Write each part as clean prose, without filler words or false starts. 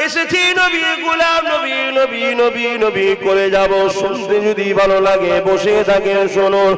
এসেছি নবী গোলাম নবী নবী নবী নবী করে যাব। শুনতে যদি ভালো লাগে বসে থাকেন শুনুন।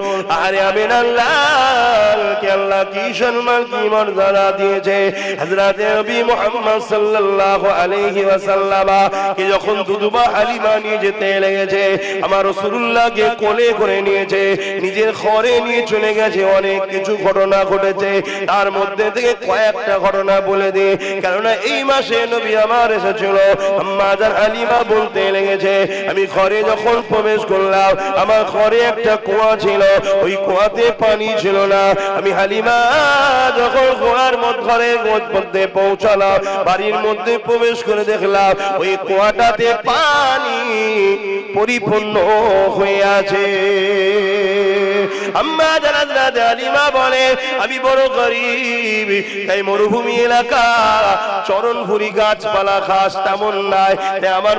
আরে আমিন আল্লাহকে আল্লাহ কি সম্মান কি মর্যাদা দিয়েছে। হযরত নবী মুহাম্মদ সাল্লাল্লাহু আলাইহি ওয়াসাল্লাম কে যখন দুদুবা হালিমা নিয়ে যেতে লেগেছে, আমার রাসূলুল্লাহকে কোলে করে নিয়েছে, নিজের ঘরে নিয়ে চলে গেছে। অনেক কিছু ঘটনা ঘটেছে, তার মধ্যে থেকে কয়েকটা ঘটনা বলে দিই, কেননা এই মাসে নবী আমার এসেছিল। আম্মা জান হালিমা বলতে লেগেছে, আমি ঘরে যখন প্রবেশ করলাম, আমার ঘরে একটা কুয়া ছিল, ওই কুয়াতে পানি ছিল না। আমি হালিমা যখন কুয়ার ঘরের মধ্যে পৌঁছালাম, বাড়ির মধ্যে প্রবেশ করে দেখলাম ওই কুয়াটাতে পানি পরিপূর্ণ হয়ে আছে। আম্মা জান হযরত হালিমা বলে, আমি বড় গরীব, তাই মরুভূমি এলাকা, চরণভূমি গাছপালা ঘাস তেমন নাই, তাই আমার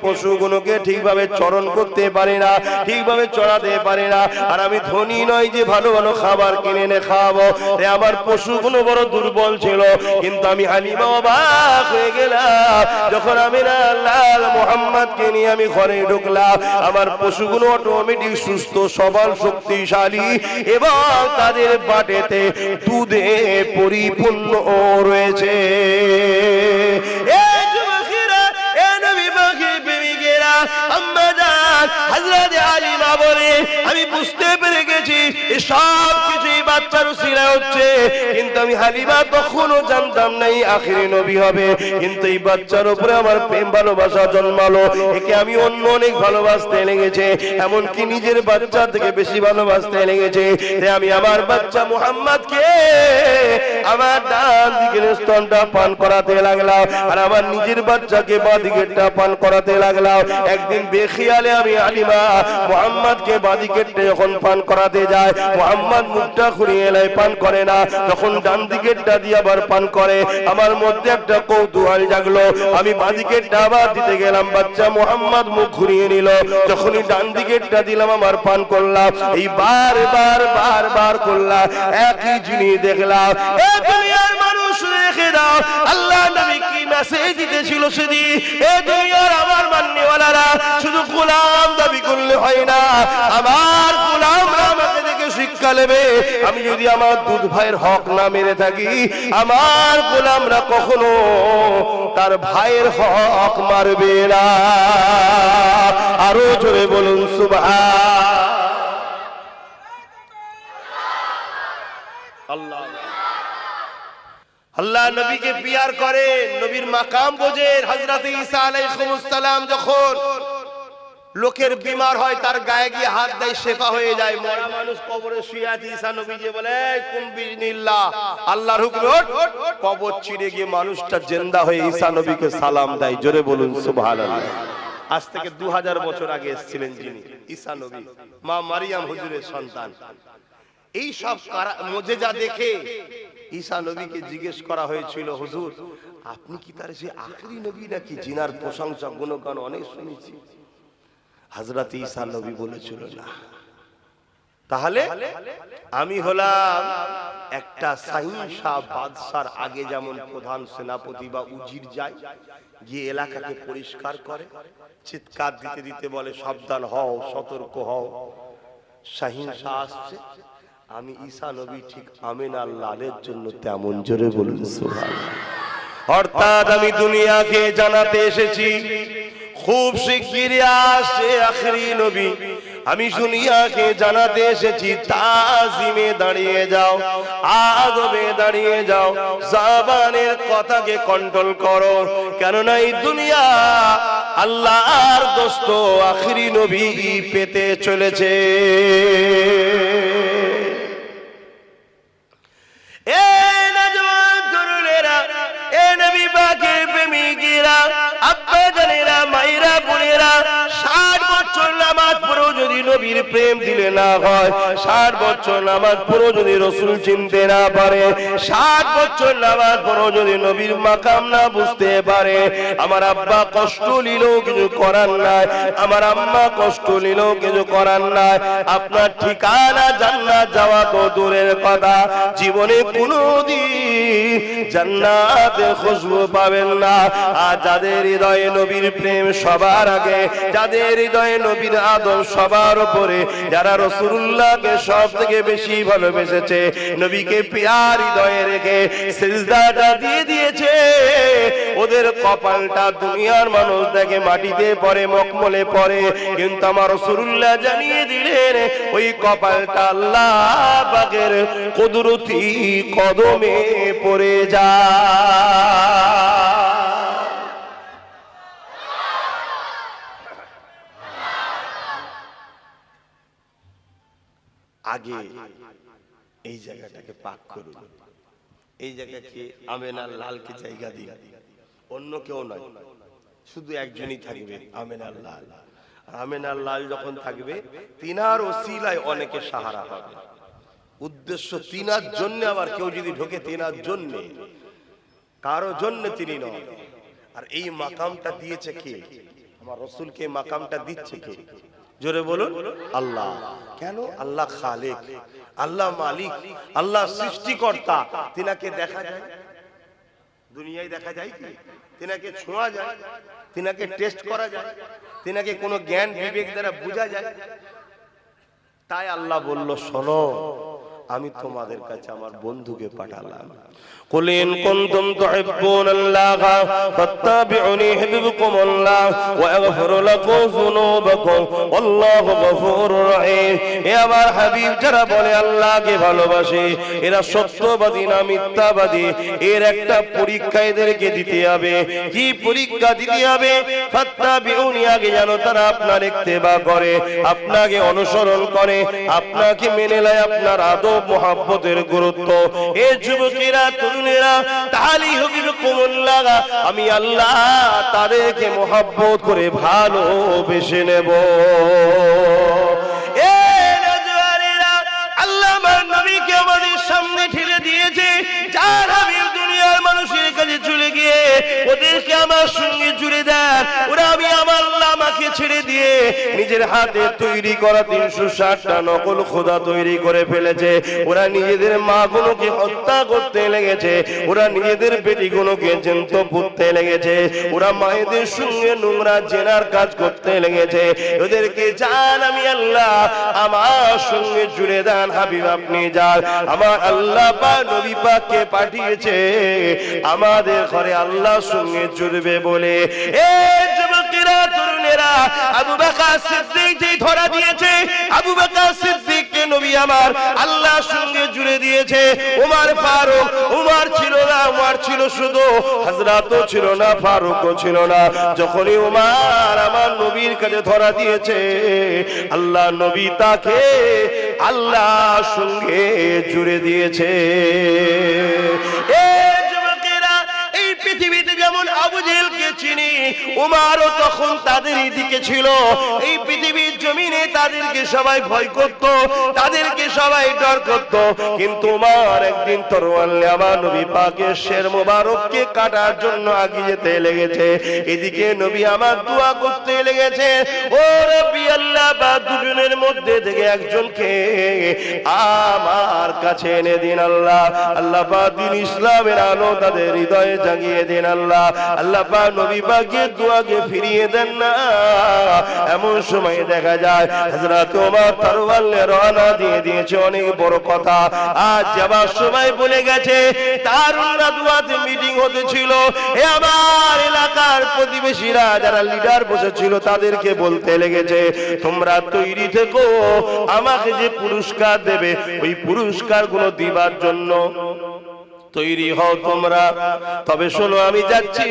পশুগুলোকে ঠিকভাবে চরণ করতে পারে না, ঠিকভাবে চড়াতে পারে না। আর আমি ধনী নয় যে ভালো ভালো খাবার কিনে এনে খাওয়াবো, তাই আমার পশুগুলো বড় দুর্বল ছিল। কিন্তু আমি হালিমা অবাক হয়ে গেলাম, যখন আমি লাল মুহাম্মদকে নিয়ে আমি ঘরে ঢুকলাম, আমার পশুগুলো অটোমেটিক সুস্থ সবল শক্তিশালী এবং তাদের বাটেতে দুধে পরিপূর্ণ রয়েছে। আমি বুঝতে পেরে গেছি সব কিছুই বাচ্চার উসিলায় হচ্ছে, কিন্তু আমি হালিমা তখনও জানতাম না এই আখিরি নবী হবে। কিন্তু এই বাচ্চার উপরে আমার প্রেম ভালোবাসা জন্মালো, একে আমি অন্য অনেক ভালোবাসতে লেগেছে, এমনকি নিজের বাচ্চা থেকে বেশি ভালোবাসতে লেগেছে। আমি আমার বাচ্চা মুহাম্মদকে আমার ডান দিকের স্তনটা পান করাতে লাগলাম, আর আমার নিজের বাচ্চাকে বাঁ দিকেরটা পান করাতে লাগলাম। একদিন বেখিয়ালে আমি হালিমা মুহাম্মদকে বাঁ দিকেরটা যখন পান করাতে যায়, মুহাম্মদ মুখটা ঘুরিয়ে এলাই পান করে না, তখন ডান দিকেরটা দিয়ে আবার পান করে। আমার মধ্যে একটা কৌতূহল জাগলো, আমি বাঁ দিকেরটা আবার দিতে গেলাম, বাচ্চা মুহাম্মদ মুখ ঘুরিয়ে নিল। যখনই ডান দিকেরটা দিলাম আমার পান করলাম, এই বারবার করলাম, একই জিনিস দেখলাম। দুনিয়ার মানুষ রেখে দাও, আল্লাহ নবী কি মেসেজ দিতেছিল সেদিন, এ দুনিয়ার আমার মান্যওয়ালারা শুধু গোলাম দাবি করলে হয় না, আমার গোলামরা আমাকে দেখে শিক্ষা নেবে। আমি যদি আমার দুধ ভাইয়ের হক না মেরে থাকি, আমার গোলামরা কখনো তার ভাইয়ের হক মারবে না। আরো জোরে বলুন সুবহান আল্লাহ। আল্লাহ নবীকে পিয়ার করে, নবীর মাকাম বোঝেন। হযরত ঈসা আলাইহিস সালাম যখন লোকের বিমার হয়, তার গায়ে গিয়ে হাত দেয়, শেফা হয়ে যায়। মরা মানুষ কবরে শুয়ে আছে, ঈসা নবী যে বলে কুম বিনিল্লাহ, আল্লাহর হুকুমে কবর চিরে গিয়ে মানুষটা জিন্দা হয়ে ঈসা নবীকে সালাম দেয়। জোরে বলুন সুবহানাল্লাহ। আজ থেকে 2000 বছর আগে এসেছিলেন যিনি, ঈসা নবী, মা মারিয়াম হুজুরের সন্তান। এই সব মুজিজা দেখে ঈসা নবীকে জিজ্ঞেস করা হয়েছিল, হুজুর আপনি কি তার সেই আখেরি নবী নাকি জিনার প্রশংসা গুণগান অনেক শুনেছি? হযরত ঈসা নবী বলেছিল না। তাহলে আমি হলাম একটা শাহিনশাহ বাদশার আগে যেমন প্রধান সেনাপতি বা উজির যায়, গিয়ে এলাকাকে পরিষ্কার করে, চিৎকার দিতে দিতে বলে সাবধান হও, সতর্ক হও, শাহিনশাহ আসছে। আমি ঈসা নবী ঠিক আমিনার লালের জন্য তেমন। জোরে বলুন সুবহানাল্লাহ। অর্থাৎ আমি দুনিয়াকে জানাতে এসেছি খুব শিগগিরই আসছে আখেরি নবী। আমি দুনিয়াকে জানাতে এসেছি তাজিমে দাঁড়িয়ে যাও, আদবে দাঁড়িয়ে যাও, জবানের কথাকে কন্ট্রোল করো, কেননা এই দুনিয়া আল্লাহর দোস্ত আখেরি নবী পেতে চলেছে। নবীর প্রেম দিলে না হয়, 60 বছর নামাজ পড়ো যদি রসুল চিনতে না পারে, 60 বছর নামাজ পড়ো যদি নবীর মাকাম না বুঝতে পারে, আমার আব্বা কষ্ট নিলেও কিছু করার নাই, আমার আম্মা কষ্ট নিলেও কিছু করার নাই। আপনার ঠিকানা জান্নাত যাওয়া তো দূরের কথা, জীবনে কোনোদিন জান্নাতের খুশবু পাবেন না। আর যাদের হৃদয়ে নবীর প্রেম সবার আগে, যাদের হৃদয়ে নবীর আদর সবার উপরে, যারা রাসূলুল্লাহকে সব থেকে বেশি ভালোবেসেছে, নবীকে প্রিয় হৃদয়ে রেখে সিজদাটা দিয়ে দিয়েছে, ওদের কপালটা দুনিয়ার মানুষ দেখে মাটিতে পড়ে, মকমলে পড়ে, কিন্তু আমার রাসূলুল্লাহ জানিয়ে দিলেন ওই কপালটা আল্লাহ পাকের কুদরতি কদমে পড়ে যায়। আগে এই জায়গাটাকে পাক করুন, এই জায়গাকে আমেনার লালকে জায়গা দিন, অন্য কেউ নয়, শুধু একজনই থাকবে আমেনার লাল। আমেনার লাল যখন থাকবে তিনার ওসিলায় অনেকে সাহারা হবে। উদ্দেশ্য তিনার জন্য, আবার কেউ যদি ঢোকে তিনার জন্য, কারো জন্য তিনি নয়। আর এই মাকামটা দিয়েছে কে? আমার রাসূলকে মাকামটা দিচ্ছে কে? জোরে বলুন আল্লাহ। কেন? আল্লাহ খালেক, আল্লাহ মালিক, আল্লাহ সৃষ্টিকর্তা। তিনাকে দেখা যায় দুনিয়ায়, দেখা যায় কি? তিনাকে ছোঁয়া যায়, তিনাকে টেস্ট করা যায়, তিনাকে কোনো জ্ঞান বিবেক দ্বারা বোঝা যায়। তাই আল্লাহ বলল, শোনো, আমি তোমাদের কাছে আমার বন্ধুকে পাঠালাম। قل إن كنتم تحبون الله فاتبعوني يحببكم الله ويغفر لكم ذنوبكم والله غفور رحيم। এ আমার হাবিব যারা বলে আল্লাহকে ভালোবাসে, এরা সত্যবাদী না মিথ্যাবাদী, এর একটা পরীক্ষা এদেরকে দিতে হবে। কি পরীক্ষা দিতে হবে? ফাত্তাবিউনি, আগে যেন তারা আপনার ইত্তেবা করে, আপনাকে অনুসরণ করে, আপনাকে মেনে নেয়, আপনার আদব মুহাব্বতের গুরুত্ব। এ যুবকেরা, তরুণেরা, তাহলেই হুবিবকুমুল্লাহ, আমি আল্লাহ তাদেরকে মুহাব্বত করে ভালোবেসে নেব। এ নওজওয়ানেরা, আল্লাহ আমার নবীকে আমাদের সামনে ঠেলে দিয়েছে। যার হাবিব দুনিয়ার মানুষের কাছে চলে গিয়ে ওদেরকে আমার সঙ্গে জুড়ে দেন, ওরা আমি আমার আল্লাহ আমাকে ছেড়ে দিয়ে নিজের হাতে তৈরি করা 360টা নকল খোদা তৈরি করে ফেলেছে। ওরা নিজেদের মা গুলোকে হত্যা করতে লেগেছে, ওরা নিজেদের বেটি গুলোকে জ্যান্ত পুঁততে লেগেছে, ওরা মায়েদের সঙ্গে নোংরা জেনার কাজ করতে লেগেছে। ওদেরকে জান আমি আল্লাহ আমার সঙ্গে জুড়ে দেন, হাবিব আপনি যান। আমার আল্লাহ পাক নবী পাককে পাঠিয়েছে আমাদের ঘরে আল্লাহর সঙ্গে জুড়বে বলে। এ যুবকেরা, তরুণেরা, আবু বকর সিদ্দিক যে ধরা দিয়েছে, আবু বকর সিদ্দিককে নবী আমার আল্লাহর সঙ্গে জুড়ে দিয়েছে। ওমর ফারুক, ওমর ছিল না, ওমর ছিল শুধু, হযরতও ছিল না, ফারুকও ছিল না। যখনই ওমর আমার নবীর কাছে ধরা দিয়েছে, আল্লাহ নবী তাকে আল্লাহর সঙ্গে জুড়ে দিয়েছে। এই পৃথিবীতে যেমন আবু জেহেলকে চিনি, উমারও তখন তাদেরই দিকে ছিল। এই পৃথিবীর জমিনে তাদেরকে সবাই ভয় করত, তাদেরকে সবাই ডর করত, কিন্তু উমার একদিন তরোয়াল নিয়ে আমার নবী পাকের শের মোবারককে কাটার জন্য আগিয়ে যেতে লেগেছে। এদিকে নবী আমার দোয়া করতে লেগেছে, ও রব্বি আল্লাহ, বা দুজনের মধ্যে থেকে একজনকে আমার কাছে এনে দিন আল্লাহ। আল্লাহ পাক দ্বীন ইসলামের আলো তাদের হৃদয়ে জাগিয়ে দেন আল্লাহ। আল্লাহ পাক নবী পাকের দোয়াকে ফিরিয়ে দেন না। এমন সময় দেখা যায় হযরত ওমর তরোয়াল নিয়ে রওনা দিয়ে দিয়েছে, অনেক বড় কথা। আজ যাবার সময় বলে গেছে, তারুণরা দোয়াতে মিটিং হতেছিল। এ আমার এলাকার প্রতিবেশীরা যারা লিডার বসেছিল তাদেরকে বলতে লেগেছে, তোমরা তৈরি থেকো, আমাকে যে পুরস্কার দেবে ওই পুরস্কার গুলো দিবার জন্য তৈরি হও তোমরা। তবে শোনো, আমি যাচ্ছি।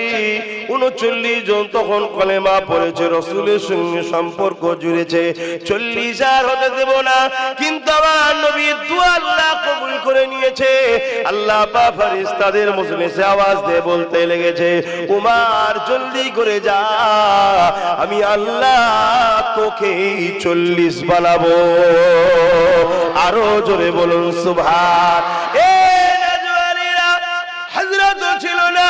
39 জন তখন কলেমা পড়েছে, রসুলের সঙ্গে সম্পর্ক জুড়েছে। 40 আর হতে দেব না। কিন্তু আমার নবীর দোয়া আল্লাহ কবুল করে নিয়েছে। আল্লাহ পাক ফেরেশতাদের মজলিসে আওয়াজ দিয়ে বলতে লেগেছে, উমার জলদি করে যা, আমি আল্লাহ তোকে 40 বানাবো। আরো জোরে বলুন সুবহান। হযরত ছিল না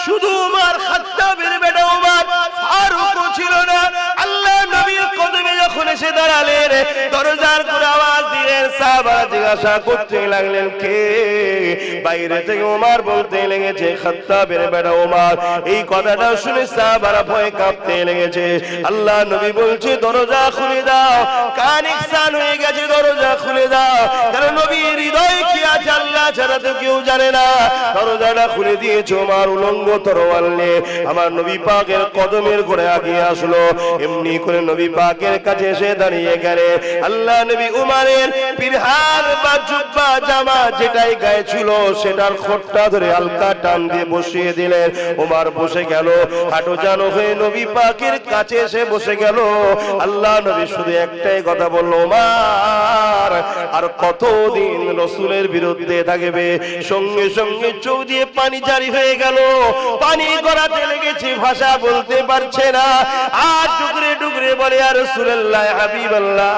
শুধু উমর, খাত্তাবের বেটা উমর, ফারুকও ছিল না। আল্লাহ নবীর কদমে যখন এসে দাঁড়ালেন, দরজার করে আওয়াজ দিলেন, সাহাবারা জিজ্ঞাসা করতে লাগলেন, কে? বাইরে থেকে উমর বলতে লেগেছে, খাত্তাবের বেটা উমর। এই কথাটা শুনে সাহাবারা ভয়ে কাঁপতে লেগেছে। আল্লাহ নবী বলছে, দরজা খুলে দাও। কান ইকসান হয়ে গেছে, দরজা খুলে দাও। কারণ নবীর হৃদয়ে কি আছে আল্লাহ ছাড়া তো কেউ জানে না। দরজাটা খুলে দিয়েছে। উমর উলঙ্গ তরোয়াল নিয়ে আমার নবী পাকের কদমের গোড়ে আগিয়ে আসলো। এমনি করে নবী পাকের কাছে এসে দাঁড়িয়ে গেলেন। আল্লাহ নবী উমরের পিরহান বা জুব্বা জামা যেটাই গায়ে ছিল সেটার খোঁটটা ধরে হালকা টান দিয়ে বসিয়ে দিলেন। উমর বসে গেল, হাঁটু জানো হয়ে নবী পাকের কাছে এসে বসে গেল। আল্লাহ নবী শুধু একটাই কথা বলল, উমর আর কতদিন রাসূলের বিরুদ্ধে থাকবে? সঙ্গে সঙ্গে চোখ দিয়ে পানি জারি হয়ে গেল। পানি গড়াতে লেগেছে, ভাষা বলতে পারছে না। আর টুকরে টুকরে বলে, ইয়া রাসূলুল্লাহ, হাবিবাল্লাহ,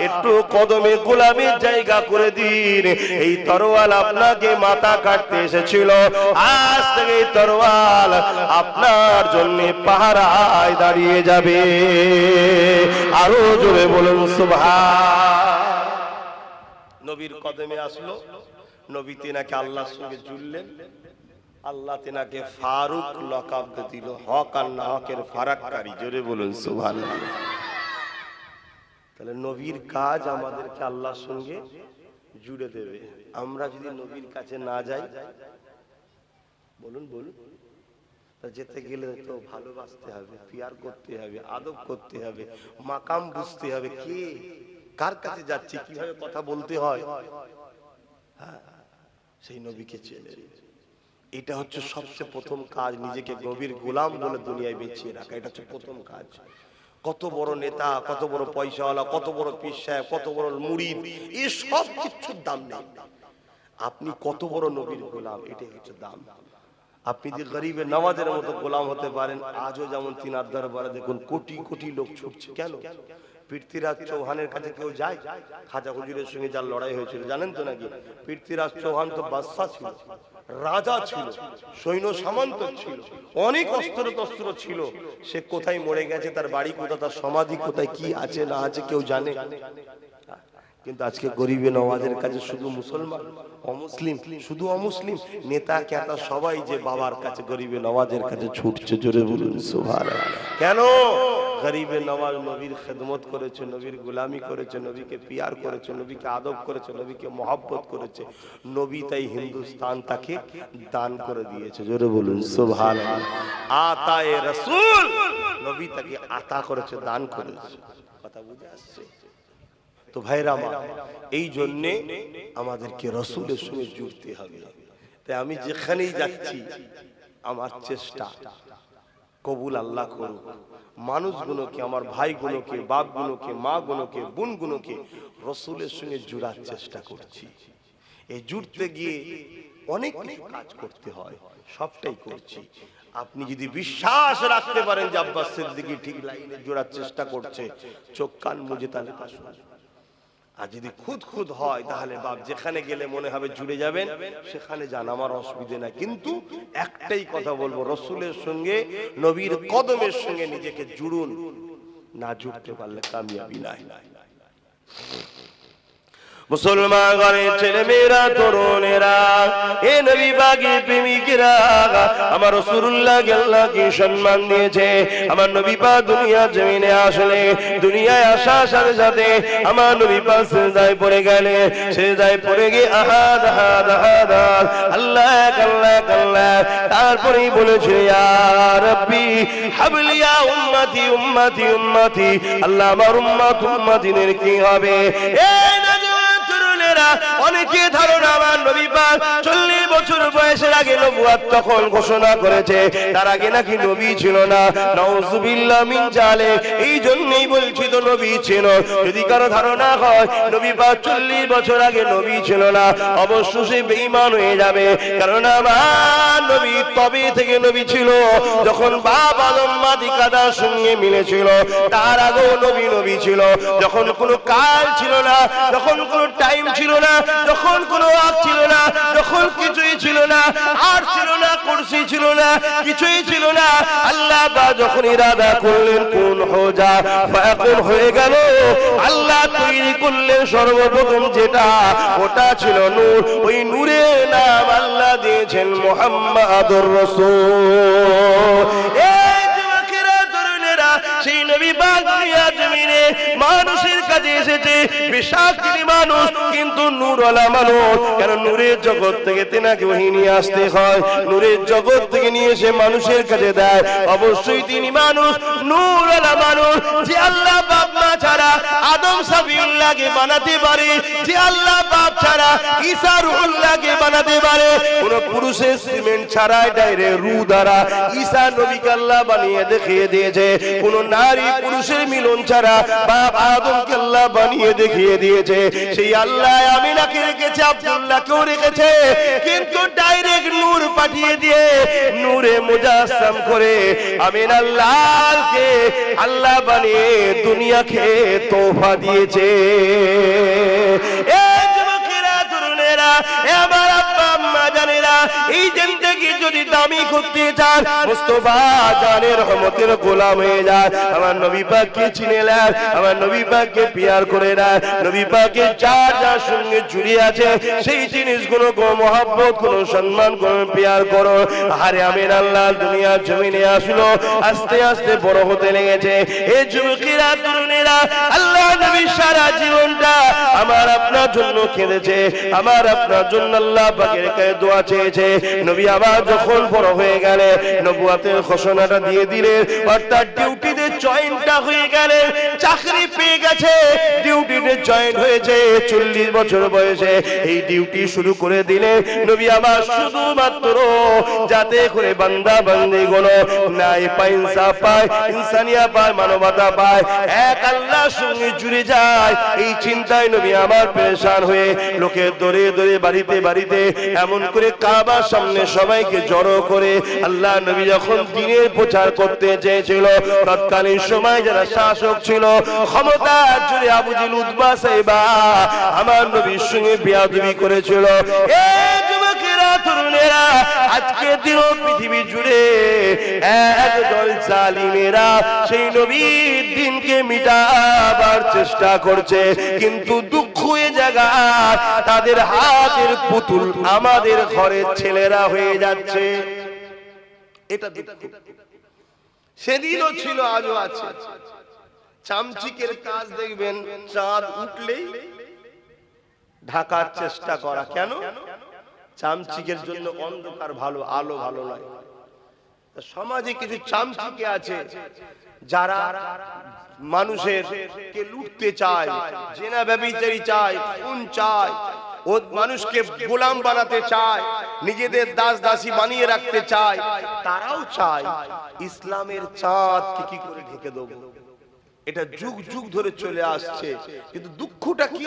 একটু কদমে গোলামের জায়গা করে দিন। এই তরোয়াল আপনাকে মাথা কাটতে এসেছিল, আজ থেকে এই তরোয়াল আপনার জন্য পাহারায় দাঁড়িয়ে যাবে। আরো জোরে বলুন সুবহান। নবীর কদমে আসলো। নবী তেনাকে আল্লাহর সঙ্গে জুড়লেন। আল্লাহ তেনাকে ফারুক লকাব দিল, হক আর না হকের ফারাককারী। জোরে বলুন সুবহানাল্লাহ। তাহলে নবীর কাজ আমাদেরকে আল্লাহর সঙ্গে জুড়ে দেবে। আমরা যদি নবীর কাছে না যাই, বলুন বলুন, যেতে গেলে তো ভালোবাসতে হবে, পিয়ার করতে হবে, আদব করতে হবে, মাকাম বুঝতে হবে, কে কার কাছে যাচ্ছে, কিভাবে কথা বলতে হয়, সেই নবীকে চেনে। এটা হচ্ছে সবচেয়ে প্রথম কাজ, নিজেকে নবীর গোলাম বলে দুনিয়ায় বেঁচিয়ে রাখা। এটা হচ্ছে প্রথম কাজ। কত বড় নেতা, কত বড় পয়সাওয়ালা, কত বড় পীর সাহেব, কত বড় মুরিদ, এই সব কিছুর দাম নেই। আপনি কত বড় নবীর গোলাম, এটাই হচ্ছে দাম। আপনি যে গরিবের নওয়াজের মতো গোলাম হতে পারেন। আজও যেমন তিনার দরবারে দেখুন কোটি কোটি লোক ছুটছে। কেন? পৃথ্বীরাজ চৌহানের কাছে কেউ যায়? খাজা হুজুরের সঙ্গে যার লড়াই হয়েছিল জানেন তো নাকি? পৃথ্বীরাজ চৌহান তো বাদশা ছিল, রাজা ছিল, সৈন্য সামন্ত ছিল, অনেক অস্ত্র তস্ত্র ছিল। সে কোথায় মরে গেছে, তার বাড়ি কোথায়, তার সমাধি কোথায়, কি আছে না আছে কেউ জানে? কিন্তু আজকে গরিবে নওয়াজের কাছে শুধু মুসলমান, অমুসলিম, শুধু অমুসলিম, নেতা ক্যাতা সবাই যে বাবার কাছে গরিবে নওয়াজের কাছে ছুটছে। জোরে বলুন সুবহানাল্লাহ। কেন? গরিবে নওয়াজ নবীর খেদমত করেছে, নবীর গোলামি করেছে, নবীকে পিয়ার করেছে, নবীকে আদব করেছে, নবীকে মহব্বত করেছে। নবী তাই হিন্দুস্তান তাকে দান করে দিয়েছে। জোরে বলুন সুবহানাল্লাহ। আতায়ে রাসূল, নবী তাকে আতা করেছে, দান করেছে। কথা বুঝে আসছে তো ভাইরা আমার? এই জন্যে আমাদেরকে রাসূলের সঙ্গে জুড়তে হবে। তাই আমি যেখানেই যাচ্ছি আমার চেষ্টা কবুল আল্লাহ করুক। মানুষগুলোকে, আমার ভাইগুলোকে, বাপগুলোকে, মাগুলোকে, বোনগুলোকে রাসূলের সঙ্গে জুড়ার চেষ্টা করছি। এই জুড়তে গিয়ে অনেক কিছু কাজ করতে হয়, সবটাই করছি। আপনি যদি বিশ্বাস রাখতে পারেন যে আব্বাস সিদ্দিকী ঠিক লাইনে জোড়ার চেষ্টা করছে, চোখ কান মুজে তাহলে শুনুন। আর যদি খুদ খুদ হয় তাহলে বাপ যেখানে গেলে মনে হবে জুড়ে যাবেন সেখানে যান, আমার অসুবিধে নাই। কিন্তু একটাই কথা বলবো, রাসূলের সঙ্গে, নবীর কদমের সঙ্গে নিজেকে জুড়ুন। না জুড়তে পারলে কামিয়াবি নাই। মুসলমান ঘরের ছেলে মেয়েরা, তরুণেরা, এ নবী পাকের প্রেমিকেরা, আমার রাসূলুল্লাহকে আল্লাহ কি সম্মান দিয়েছে। আমার নবী পাক দুনিয়া জমিনে আসলে, দুনিয়ায় আসার সাথে সাথে আমার নবী পাক সিজদায় পড়ে গেলেন। সিজদায় পড়ে গিয়ে আহাদ আহাদ আহাদ আল্লাহ আল্লাহ আল্লাহ, তারপরেই বলেছে ইয়া রাব্বি হাবলি ইয়া উম্মতি উম্মতি উম্মতি। আল্লাহ আমার উম্মত উম্মতিদের কি হবে? অনেকে ধারণা আমার নবী পাক 40 নবুয়ত তখন ঘোষণা করেছে, তার আগে নাকি নবী ছিল না। নাউযুবিল্লাহ মিন জালিক। এই জন্যই বলছি তো নবী ছিল। যদি কারো ধারণা হয় নবী পাক 40 বছর আগে নবী ছিল না, অবশ্যই সে বেঈমান হয়ে যাবে। কারণ আমার নবী তবে থেকে নবী ছিল যখন বাপ আদম মাটি কাদার সঙ্গে মিলেছিল। তার আগেও নবী নবী ছিল, যখন কোনো কাল ছিল না, যখন কোনো টাইম ছিল না, যখন কোনো ওয়াক্ত ছিল না, যখন কিছুই ছিল না, আর ছিল না, কুরসি ছিল না, কিছুই ছিল না। আল্লাহ বা যখন ইরাদা করলেন কুন হো যা, ফায়াকুন হয়ে গেল। আল্লাহ তৈরি করলেন সর্বপ্রথম যেটা, ওটা ছিল নূর। ওই নূরের নাম আল্লাহ দিয়েছেন মুহাম্মাদুর রাসূল। এই যুবকেরা তরুণেরা, সেই নবী পাক দুনিয়া জমিনে মানুষের কাছে এসেছে। বেশক তিনি মানুষ, কিন্তু নূরওয়ালা মানুষ। কারণ নূরের জগৎ থেকে তেনাকে ওহী নিয়ে আসতে হয়, নূরের জগৎ থেকে নিয়ে এসে মানুষের কাছে দেয়। অবশ্যই তিনি মানুষ, নূরওয়ালা মানুষ। যে আল্লাহ বাপ মা ছাড়া আদম সাবিউল্লাহকে বানাতে পারে, যে আল্লাহ বাপ ছাড়া ঈসা রুহুল্লাহকে বানাতে পারে, কোন পুরুষের সিমেন্ট ছাড়াই ডাইরেক্ট রূহ দ্বারা ঈসা নবীকে আল্লাহ বানিয়ে দেখিয়ে দিয়েছে। কোন নারী পুরুষের মিলন ছাড়া বাপ আদমকে আল্লাহ বানিয়ে দেখিয়ে দিয়েছে। সেই আল্লাহ আমিনাকে রেখেছে, আব্দুল্লাহকেও রেখেছে, কিন্তু ডাইরেক্ট নূর পাঠিয়ে দিয়ে নূরে মুজাসসাম করে আমিনার লালকে আল্লাহ বানিয়ে দুনিয়াকে তোহফা দিয়েছে। এই যুবকেরা তরুণেরা, আমার আব্বা আম্মা জানেরা, এই জিন্দেগি যদি দামি করতে চান, মুস্তাফা জানের রহমতের গোলাম হয়ে যায়। আমার নবী পাককে চিনে নেন, আমার নবী পাককে পিয়ার করে নেন। নবী পাকের যার যার সঙ্গে জুড়ে আছে সেই জিনিসগুলো কোন মহব্বত, কোন সম্মান, কোন পিয়ার করো। আরে আমিন আল্লাহ দুনিয়ার জমিনে আসলো, আস্তে আস্তে বড় হতে লেগেছে। এই যুবকেরা তরুণেরা, আল্লাহ নবী সারা জীবনটা আমার আপনার জন্য কেঁদেছে, আমার আপনার জন্য আল্লাহ পাকের কাছে দোয়া চেয়েছে। নবী আবার যখন বড় হয়ে গেলে নবুয়তের ঘোষণাটা দিয়ে দিলেন, অর্থাৎ ডিউটিতে জয়েন্টটা হয়ে গেলেন, চাকরি পেয়ে গেছে, ডিউটিতে জয়েন্ট হয়েছে 40 বছর বয়সে। এই ডিউটি শুরু করে দিলে নবী আমার শুধুমাত্র যাতে করে বান্দা বান্দি গুলো ন্যায় পায়, ইনসাফ পায়, ইনসানিয়া পায়, মানবতা পায়, এক আল্লাহর সঙ্গে জুড়ে যায়। এই চিন্তায় নবী আমার পেরেশান হয়ে লোকের দরে দরে, বাড়িতে বাড়িতে, এমন করে কাবার সামনে সবাইকে জড়ো করে আল্লাহ নবী যখন দ্বীনের প্রচার করতে চেয়েছিল, তৎকালীন সময় যারা শাসক ছিল, ক্ষমতা জুড়ে আবু জেহেল, উতবা, সাইবা আমার নবীর সঙ্গে বেয়াদবি করেছিল। এই যুবকেরা তরুণেরা, আজকে দিনও পৃথিবী জুড়ে একদল জালিমেরা সেই নবীর দিনকে মিটাবার চেষ্টা করছে, কিন্তু দুঃখ হয়ে জায়গায় তাদের হাতের পুতুল আমাদের ঘরের ছেলেরা হয়ে যাচ্ছে। এটা সেদিনও ছিল, আজও আছে। চামচিকের কাজ দেখবেন, চাঁদ উঠলেই ঢাকার চেষ্টা করা। কেন? চামচিকের জন্য অন্ধকার ভালো, আলো ভালো নয়। সমাজে কিছু চামচিকে আছে যারা মানুষের কে লুটতে চায়, জেনা ব্যভিচারী চায়, খুন চায়, ও মানুষকে গোলাম বানাতে চায়, নিজেদের দাস দাসী বানিয়ে রাখতে চায়। তারাও চায় ইসলামের চাঁদকে কি করে ঢেকে দেবো। এটা যুগ যুগ ধরে চলে আসছে, কিন্তু দুঃখটা কি,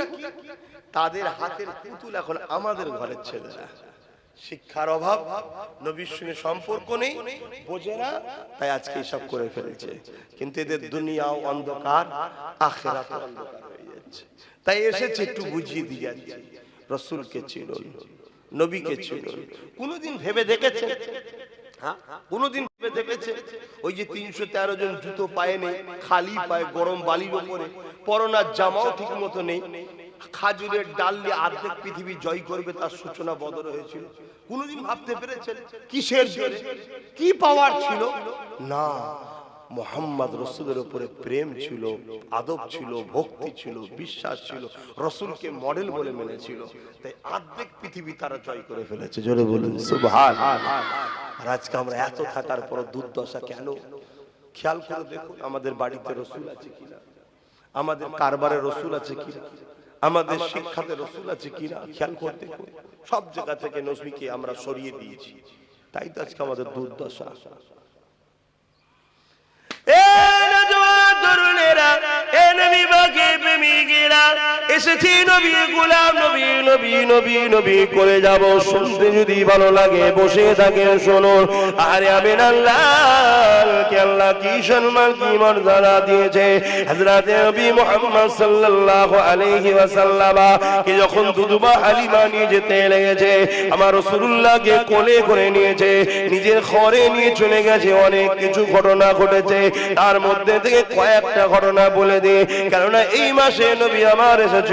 তাদের হাতের পুতুল এখন আমাদের ঘরের ছেলেরা। শিক্ষার অভাব, নবীর সঙ্গে সম্পর্ক নেই, বোঝে না, তাই আজকে সব করে ফেলেছে। কিন্তু এদের দুনিয়াও অন্ধকার, আখিরাতও অন্ধকার হয়ে যাচ্ছে। তাই এসেছে একটু বুঝিয়ে দিয়ে যাচ্ছে। রাসূলকে চিনুন, নবীকে চিনুন। কোনদিন ভেবে দেখেছেন? কোনদিন ভেবে দেখেছে ওই যে 313 জন জুতো পায়ে নেই, খালি পায়ে, গরম বালির উপরে, পরনার জামাও ঠিক মতো নেই, খাজুরের ডাল দিয়ে অর্ধেক পৃথিবী জয় করবে, তার সূচনা বদর হয়েছিল? কোনদিন ভাবতে পেরেছেন? কিসের জোরে, কি পাওয়ার ছিল? না, মুহাম্মদ রাসূলের উপরে প্রেম ছিল, আদব ছিল, ভক্তি ছিল, বিশ্বাস ছিল, রাসূলকে মডেল বলে মেনেছিল। তাই অর্ধেক পৃথিবী তারা জয় করে ফেলেছে। জোরে বলুন সুবহানাল্লাহ। আর আজকে আমরা এত থাকার পর দুর্দশা কেন? খেয়াল করে দেখুন, আমাদের বাড়িতে রাসূল আছে কিনা, আমাদের কারবারে রাসূল আছে কিনা, আমাদের শিক্ষাতে রাসূল আছে কিনা, খেয়াল করে দেখুন। সব জায়গা থেকে নবীকে আমরা সরিয়ে দিয়েছি। তাই তো আজকে আমাদের দুর্দশা। এসেছি নবী গোলাম, নবী নবী নবী নবী করে যাব। শুনতে যদি ভালো লাগে বসে থাকেন শুনুন। আরে আমিন আল্লাহকে আল্লাহ কি সম্মান কি মর্যাদা দিয়েছে। হযরত নবী মুহাম্মদ সাল্লাল্লাহু আলাইহি ওয়াসাল্লাম কে যখন দুধবা হালিমা নিয়ে যেতে লেগেছে, আমার রাসূলুল্লাহকে কোলে করে নিয়েছে, নিজের ঘরে নিয়ে চলে গেছে। অনেক কিছু ঘটনা ঘটেছে, তার মধ্যে থেকে কয়েকটা ঘটনা বলে দিই, কেননা এই মাসে নবী আমার এসেছিল।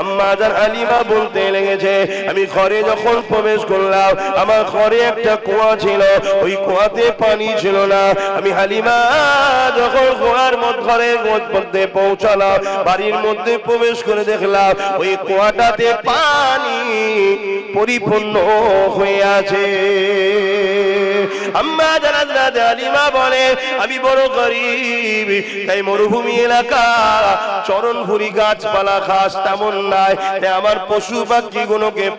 আম্মা জান হালিমা বলতে লেগেছে, আমি ঘরে যখন প্রবেশ করলাম, আমার ঘরে একটা কুয়া ছিল, ওই কুয়াতে পানি ছিল না। আমি হালিমা যখন কুয়ার ঘরের মধ্যে পৌঁছালাম, বাড়ির মধ্যে প্রবেশ করে দেখলাম ওই কুয়াটাতে পানি পরিপূর্ণ হয়ে আছে। আম্মা জান হালিমা বলে, আমি বড় গরীব, তাই মরুভূমি এলাকা, চরণভুরি গাছপালা ঘাস তেমন নাই, তাই আমার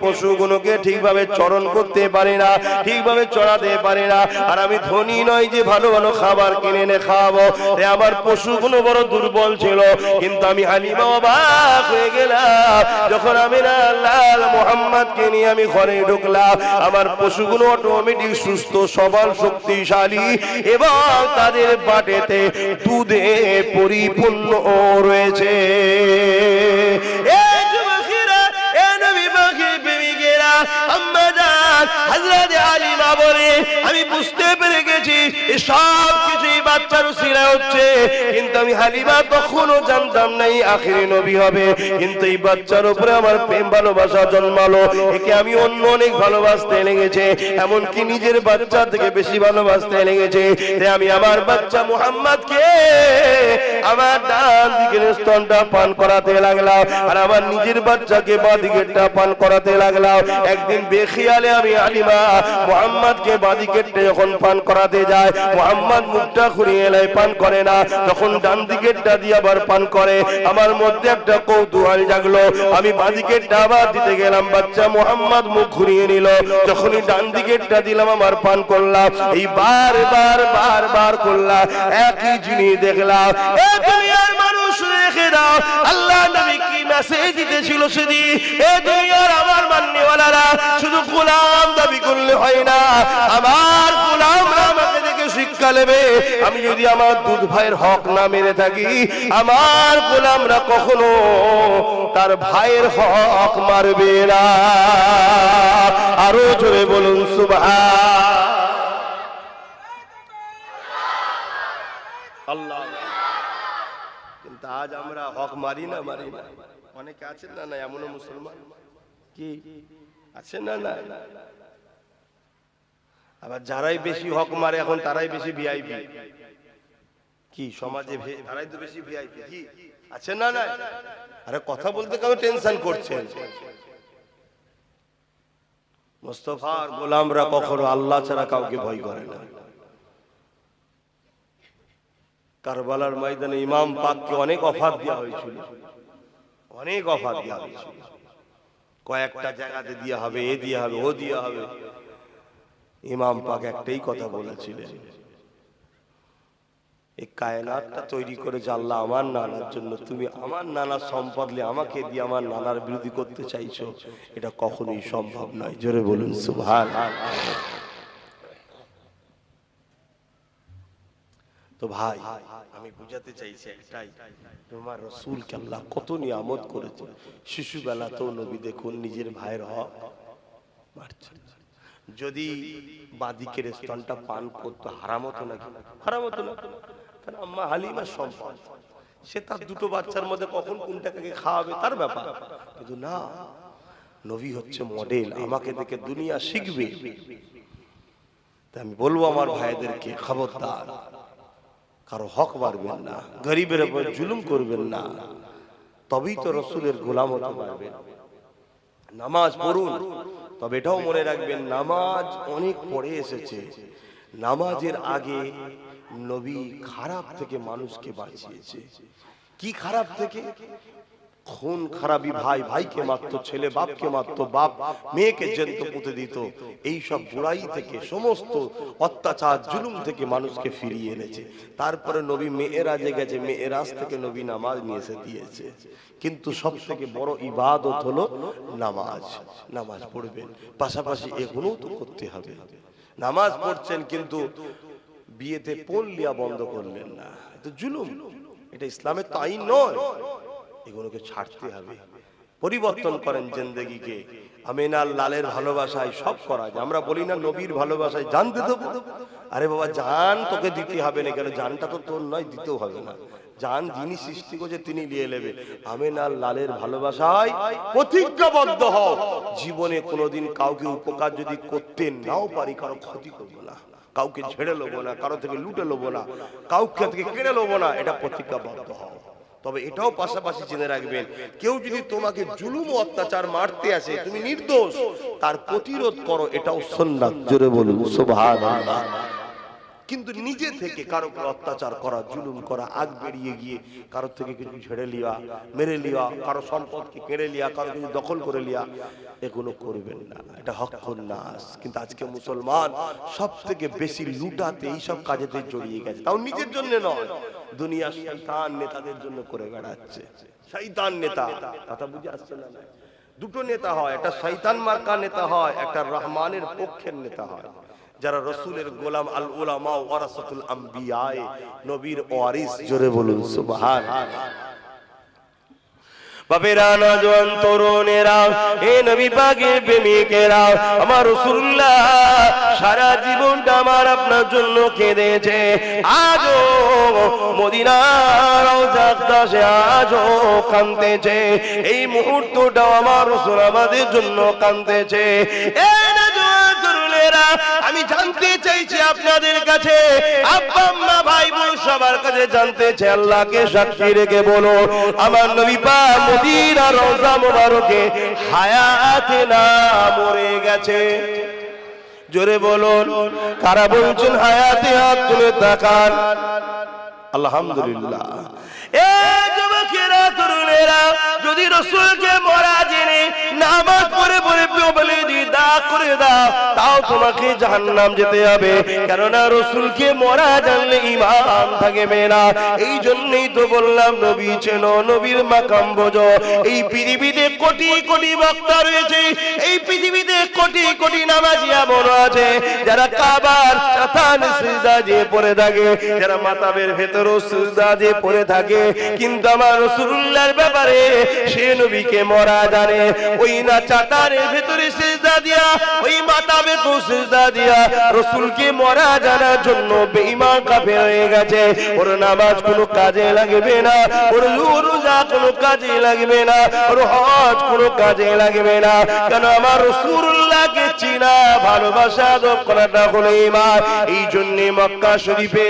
পশুগুলোকে ঠিকভাবে চরণ করতে পারে না, ঠিকভাবে চড়াতে পারে না। আর আমি ধনী নয় যে ভালো ভালো খাবার কিনে এনে খাওয়াবো, তাই আমার পশুগুলো বড় দুর্বল ছিল। কিন্তু আমি হালিমা অবাক হয়ে গেলাম, যখন আমি লাল মুহাম্মদকে নিয়ে আমি ঘরে ঢুকলাম, আমার পশুগুলো অটোমেটিক সুস্থ সবল শক্তিশালী এবং তাদের বাটেতে দুধে পরিপূর্ণ রয়েছে। আমি বুঝতে পেরে গেছি সব কিছুই বাচ্চার উসিলায় হচ্ছে, কিন্তু আমি হালিমা তখনও জানতাম না এই আখিরি নবী হবে। কিন্তু এই বাচ্চার উপরে আমার প্রেম ভালোবাসা জন্মালো, একে আমি অন্য অনেক ভালোবাসতে লেগেছে, এমনকি নিজের বাচ্চা থেকে বেশি ভালোবাসতে লেগেছে। আমি আমার বাচ্চা মুহাম্মদকে আমার ডান দিকের স্তনটা পান করাতে লাগলাম, আর আমার নিজের বাচ্চাকে বাঁ দিকেরটা পান করাতে লাগলাম। একদিন বেখিয়ালে আমি হালিমা মুহাম্মদকে বাঁ দিকেরটা যখন পান করাতে যায়, মুহাম্মদ মুখটা ঘুরিয়ে এলাই পান করে না, যখন ডান দিকেরটা দিয়ে আবার পান করে, আমার মধ্যে একটা কৌতূহল জাগলো। আমি বাঁ দিকেরটা আবার দিতে গেলাম, বাচ্চা মুহাম্মদ মুখ ঘুরিয়ে নিল। যখনই ডান দিকেরটা দিলাম, আমার পান করলাম, এই বারবার করলাম, একই জিনিস দেখলাম। দুনিয়ার মানুষ রেখে দাও, আল্লাহ নবী কি মেসেজ দিতেছিল সেদিন, এ দুনিয়ার আমার মান্যওয়ালারা শুধু গোলাম দাবি করলে হয় না, আমার গোলামরা আমাকে দেখে শিক্ষা নেবে। আমি যদি আমার দুধ ভাইয়ের হক না মেরে থাকি, আমার গোলামরা কখনো তার ভাইয়ের হক মারবে না। আরো জোরে বলুন সুবহানাল্লাহ। কিন্তু আজ আমরা হক মারি না। অনেকে আছেন না এমনও মুসলমান কি আছেন না। আবার যারাই বেশি হক মারে এখন তারাই বেশি ভিআইপি। কি সমাজে তারাই তো বেশি ভিআইপি, কি আছেন না। আরে কথা বলতে কেউ টেনশন করছেন। মুস্তাফার গোলামরা কখনো আল্লাহ ছাড়া কাউকে ভয় করে না। কারবালার ময়দানে ইমাম পাককে অনেক অফার দেওয়া হয়েছিল, কয়েকটা জায়গাতে দেওয়া হবে, এ দেওয়া হবে, ও দেওয়া হবে। ইমাম পাক একটাই কথা বলেছিলেন, এই কায়নাতটা তৈরি করেছে আল্লাহ আমার নানার জন্য, তুমি আমার নানার সম্পদ আমাকে দিয়ে আমার নানার বিরোধী করতে চাইছো, এটা কখনোই সম্ভব নয়। জোরে বলুন সুবহানাল্লাহ। তো ভাই আমি বুঝাতে চাইছি একটাই, তোমার রাসূলকে আল্লাহ কত নিয়ামত করেছে। শিশুবেলাতেও নবী দেখুন নিজের ভাইয়ের হক মারছে। যদি বাদিকের স্তনটা পান করতো হারাম হতো নাকি? হারাম হতো না, কারণ আম্মা হালিমার সম্পদ, সে তার দুটো বাচ্চার মধ্যে কখন কোনটাকে খাওয়াবে তার ব্যাপার। কিন্তু না, নবী হচ্ছে মডেল, আমাকে দেখে দুনিয়া শিখবে। আমি বলবো আমার ভাইদেরকে, খবরদার কারো হক মারবেন না, গরিবের উপর জুলুম করবেন না, তবেই তো রাসূলের গোলাম হতে পারবেন। নামাজ পড়ুন, তবে এটাও মনে রাখবেন নামাজ অনেক পরে এসেছে। নামাজের আগে নবী খারাপ থেকে মানুষকে বাঁচিয়েছে। কি খারাপ থেকে? খুন খারাপি, ভাই ভাইকে মারতো, ছেলে বাপকে মারতো, বাপ মেয়েকে জ্যান্ত পুঁতে দিত। এই সব বুড়াই থেকে, সমস্ত অত্যাচার জুলুম থেকে মানুষকে ফিরিয়ে এনেছে। তারপরে নবী মেয়েরাজে গেছে, মেয়েরাজ থেকে নবী নামাজ নিয়ে এসে দিয়েছে। কিন্তু সব থেকে বড় ইবাদত হলো নামাজ। নামাজ পড়বেন, পাশাপাশি এগুলোও তো করতে হবে। নামাজ পড়ছেন কিন্তু বিয়েতে পোল লিয়া বন্ধ করলেন না, এটা জুলুম, এটা ইসলামের তো আইন নয়। এগুলোকে ছাড়তে হবে, পরিবর্তন করেন জিন্দেগিকে। আমিনার লালের ভালোবাসায় সব করা যায়। আমরা বলি না নবীর ভালোবাসায় জানতে দেবো, আরে বাবা জান তোকে দিতে হবে না, কেন জানটা তো তোর নয়, দিতেও হবে না। জান যিনি সৃষ্টি করেছে তিনি নিয়ে নেবে। আমিনার লালের ভালোবাসায় প্রতিজ্ঞাবদ্ধ হও, জীবনে কোনোদিন কাউকে উপকার যদি করতে নাও পারি, কারো ক্ষতি করবো না, কাউকে ছেড়ে নেবো না, কারো থেকে লুটে নেবো না, কাউকে থেকে কেড়ে নেবো না, এটা প্রতিজ্ঞাবদ্ধ হও। তবে এটাও পাশাপাশি জেনে রাখবেন, কেউ যদি তোমাকে জুলুম ও অত্যাচার মারতে আসে, তুমি নির্দোষ, তার প্রতিরোধ করো, এটাও সুন্নাত। জোরে বলুন সুবহানাল্লাহ। কিন্তু নিজে থেকে কারো উপর অত্যাচার করা, জুলুম করা, আগ বেরিয়ে গিয়ে কারো থেকে কিছু ছেড়ে লিয়া, মেরে লিয়া, কারো সম্পদকে কেড়ে লিয়া, কারো কিছু দখল করে লিয়া, এগুলো করবেন না, এটা হকুন নাস। কিন্তু আজকে মুসলমান সব থেকে বেশি লুটাতে, এইসব কাজেতে জড়িয়ে গেছে, তাও নিজের জন্য নয়, দুনিয়ার শয়তান নেতাদের জন্য করে বেড়াচ্ছে। শয়তান নেতা, কথা বুঝে আসছে না? দুটো নেতা হয়, একটা শয়তান মার্কা নেতা হয়, একটা রহমানের পক্ষের নেতা হয়, যারা রসুলের গোলাম। আল উলামা ওয়ারাসাতুল আম্বিয়া, নবীর ওয়ারিস। জোরে বলুন সুবহানাল্লাহ। বাপেরা, নওজোয়ান তরুণেরা, এ নবী পাকের প্রেমিকেরা, আমার রাসূলুল্লাহ সারা জীবনটা আমার আপনার জন্য কেঁদেছে। আজও মদিনার রওজার কাছে আজও কাঁদতেছে। এই মুহূর্তটাও আমার রাসূল আমাদের জন্য কাঁদতেছে। এ নওজোয়ান তরুণেরা, আমি জানতে চাইছি আপনাদের কাছে, আব্বা আম্মা ভাই বোন সবার কাছে জানতে চাই, আল্লাহকে সাক্ষী রেখে বলো, আমার নবী পাক মদিনার রওজা মুবারকে হায়াতে না মরে গেছে? জোরে বলুন, কারা বলছেন হায়াতে? হাত তুলে তাকান। আলহামদুলিল্লাহ। এ যুবকেরা, তরুণেরা, যদি রাসূলকে মরা জেনে নামাজ পড়ে পড়ে বলে দি দাগ করে দাও, তাও তোমাকে জাহান্নাম যেতে হবে, কেননা রাসূলকে মরা জানলে ঈমান থাকবে না। এই জন্যই তো বললাম, নবী চেনো, নবীর মাকাম বোঝো। এই পৃথিবীতে কোটি কোটি বক্তা রয়েছে, এই পৃথিবীতে কোটি কোটি নামাজি এমন আছে যারা কাবার চাতানে সিজদা দিয়ে পড়ে থাকে, যারা মাতাবের ভেতরও সিজদা দিয়ে পড়ে থাকে, কিন্তু আমার রাসূলুল্লাহর ব্যাপারে সে নবীকে মরা জানে। ওই না চাতারের ভেতরে সিজদা দিয়া, ওই মাতাবে তো সিজদা দিয়া রাসূলকে মরা জানার জন্য বেঈমান কাফের হয়ে গেছে। ওর নামাজ কোনো কাজে লাগবে না, ওর রোজা কোনো কাজে লাগবে না, ওর হজ কোনো কাজে লাগবে না, কেন আমার রাসূলুল্লাহকে চিনা ভালোবাসা করাটা হলো ঈমান। এই জন্য মক্কা শরীফে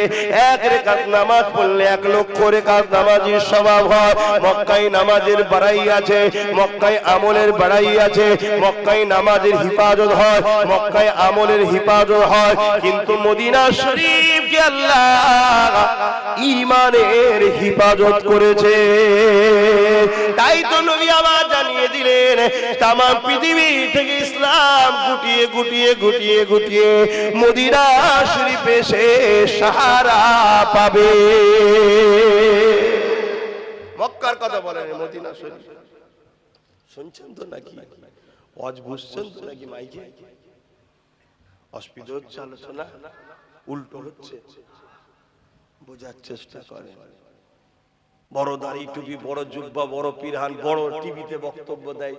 এক রাকাত নামাজ পড়লে 1 লক্ষ রাকাত নামাজের স্বভাব হয়। মক্কায় নামাজের বাড়াই আছে, মক্কায় আমলের বাড়াই আছে, মক্কায় নামাজের হিফাজত হয়, মক্কায় আমলের হিফাজত হয়। কিন্তু মদিনা শরীফকে আল্লাহ ঈমানের হিফাজত করেছে। তাই তো নবী আবার জানিয়ে দিলেন, তাম পৃথিবী থেকে ইসলাম গুটিয়ে গুটিয়ে গুটিয়ে গুটিয়ে মদিনা শরীফে সে সাহারা পাবে। মক্কার কথা বলেন, মদিনা শরীফ শুনছেন তো নাকি? ওয়াজ বুঝছেন তো নাকি? মাইকে অস্পিদ হচ্ছে, আলোচনা উল্টো হচ্ছে, বোঝার চেষ্টা করেন। বড় দাড়ি টুপি, বড় জুব্বা, বড় পিরহান, বড় টিভিতে বক্তব্য দেয়,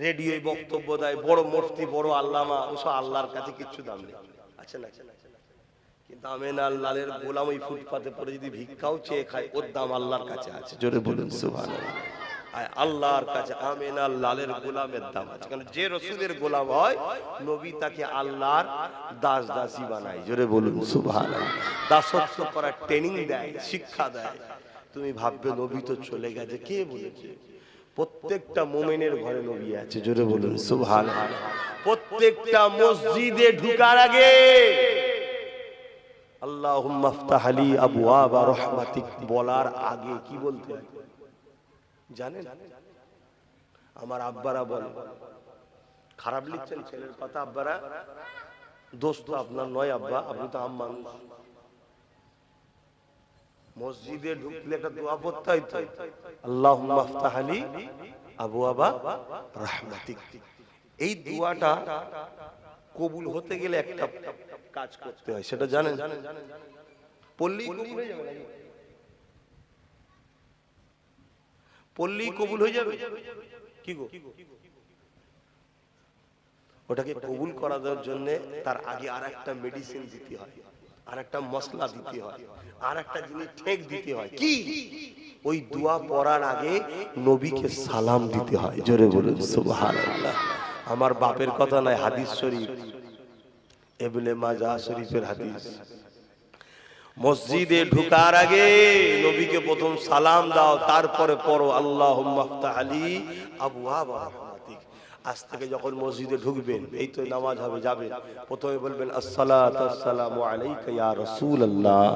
রেডিওয়ে বক্তব্য দেয়, বড় মুফতি, বড় আল্লামা, ওসব আল্লাহর কাছে কিচ্ছু দাম নেই। আছে না? কিন্তু আমিনার লালের গোলাম ওই ফুটপাতে পড়ে যদি ভিক্ষাও চেয়ে খায়, ওর দাম আল্লাহর কাছে আছে। জোরে বলুন সুবহানাল্লাহ। আল্লাহর কাছে আমিনার লালের গোলামের দাম আছে, কারণ যে রাসূলের গোলাম হয় নবী তাকে আল্লাহর দাস দাসী বানায়। জোরে বলুন সুবহানাল্লাহ। দাসত্ব করার ট্রেনিং দেয়, শিক্ষা দেয়। তুমি ভাববে নবী তো চলে গেছে, কে বলেছে? প্রত্যেকটা মুমিনের ঘরে নবী আছে। জোরে বলুন সুবহানাল্লাহ। প্রত্যেকটা মসজিদে ঢোকার আগে আল্লাহুম্মা ইফতাহ লি আবওয়াবা রাহমাতিক বলার আগে কি বলতে হয়? জানেন? আমার আব্বারা বলে, খারাপ লিখছেন ছেলের কথা আব্বারা, দোষ তো আপনার নয় আব্বা, আপনি তো আম মানুষ। মসজিদে ঢুকলে একটা দোয়া পড়তে হইতো, আল্লাহুম্মা আফতাহ লি আবওয়াবা রাহমাতিক। এই দোয়াটা কবুল হতে গেলে একটা কাজ করতে হয়, সেটা জানেন? পড়লেই কবুল হয়ে যাবে নাকি? পড়লেই কবুল হয়ে যাবে কি গো? ওটাকে কবুল করার জন্য তার আগে আর একটা মেডিসিন দিতে হয়, আর একটা মশলা দিতে হয়, আর একটা জিনিস ঠেক দিতে হয়। কি? ওই দোয়া পড়ার আগে নবীকে সালাম দিতে হয়। জোরে বলুন সুবহানাল্লাহ। আমার বাপের কথা নয়, হাদিস শরীফ, ইবনে মাজাহ শরীফের হাদিস। মসজিদে ঢোকার আগে নবীকে প্রথম সালাম দাও, তারপরে পড়ো আল্লাহুম্মা আফতাহ লি আবওয়াবা রাহমাতিক। আজ থেকে যখন মসজিদে ঢুকবেন, এই তো নামাজ হবে, যাবেন, প্রথমে বলবেন আসসালাতু ওয়াসসালামু আলাইকা ইয়া রাসূলুল্লাহ,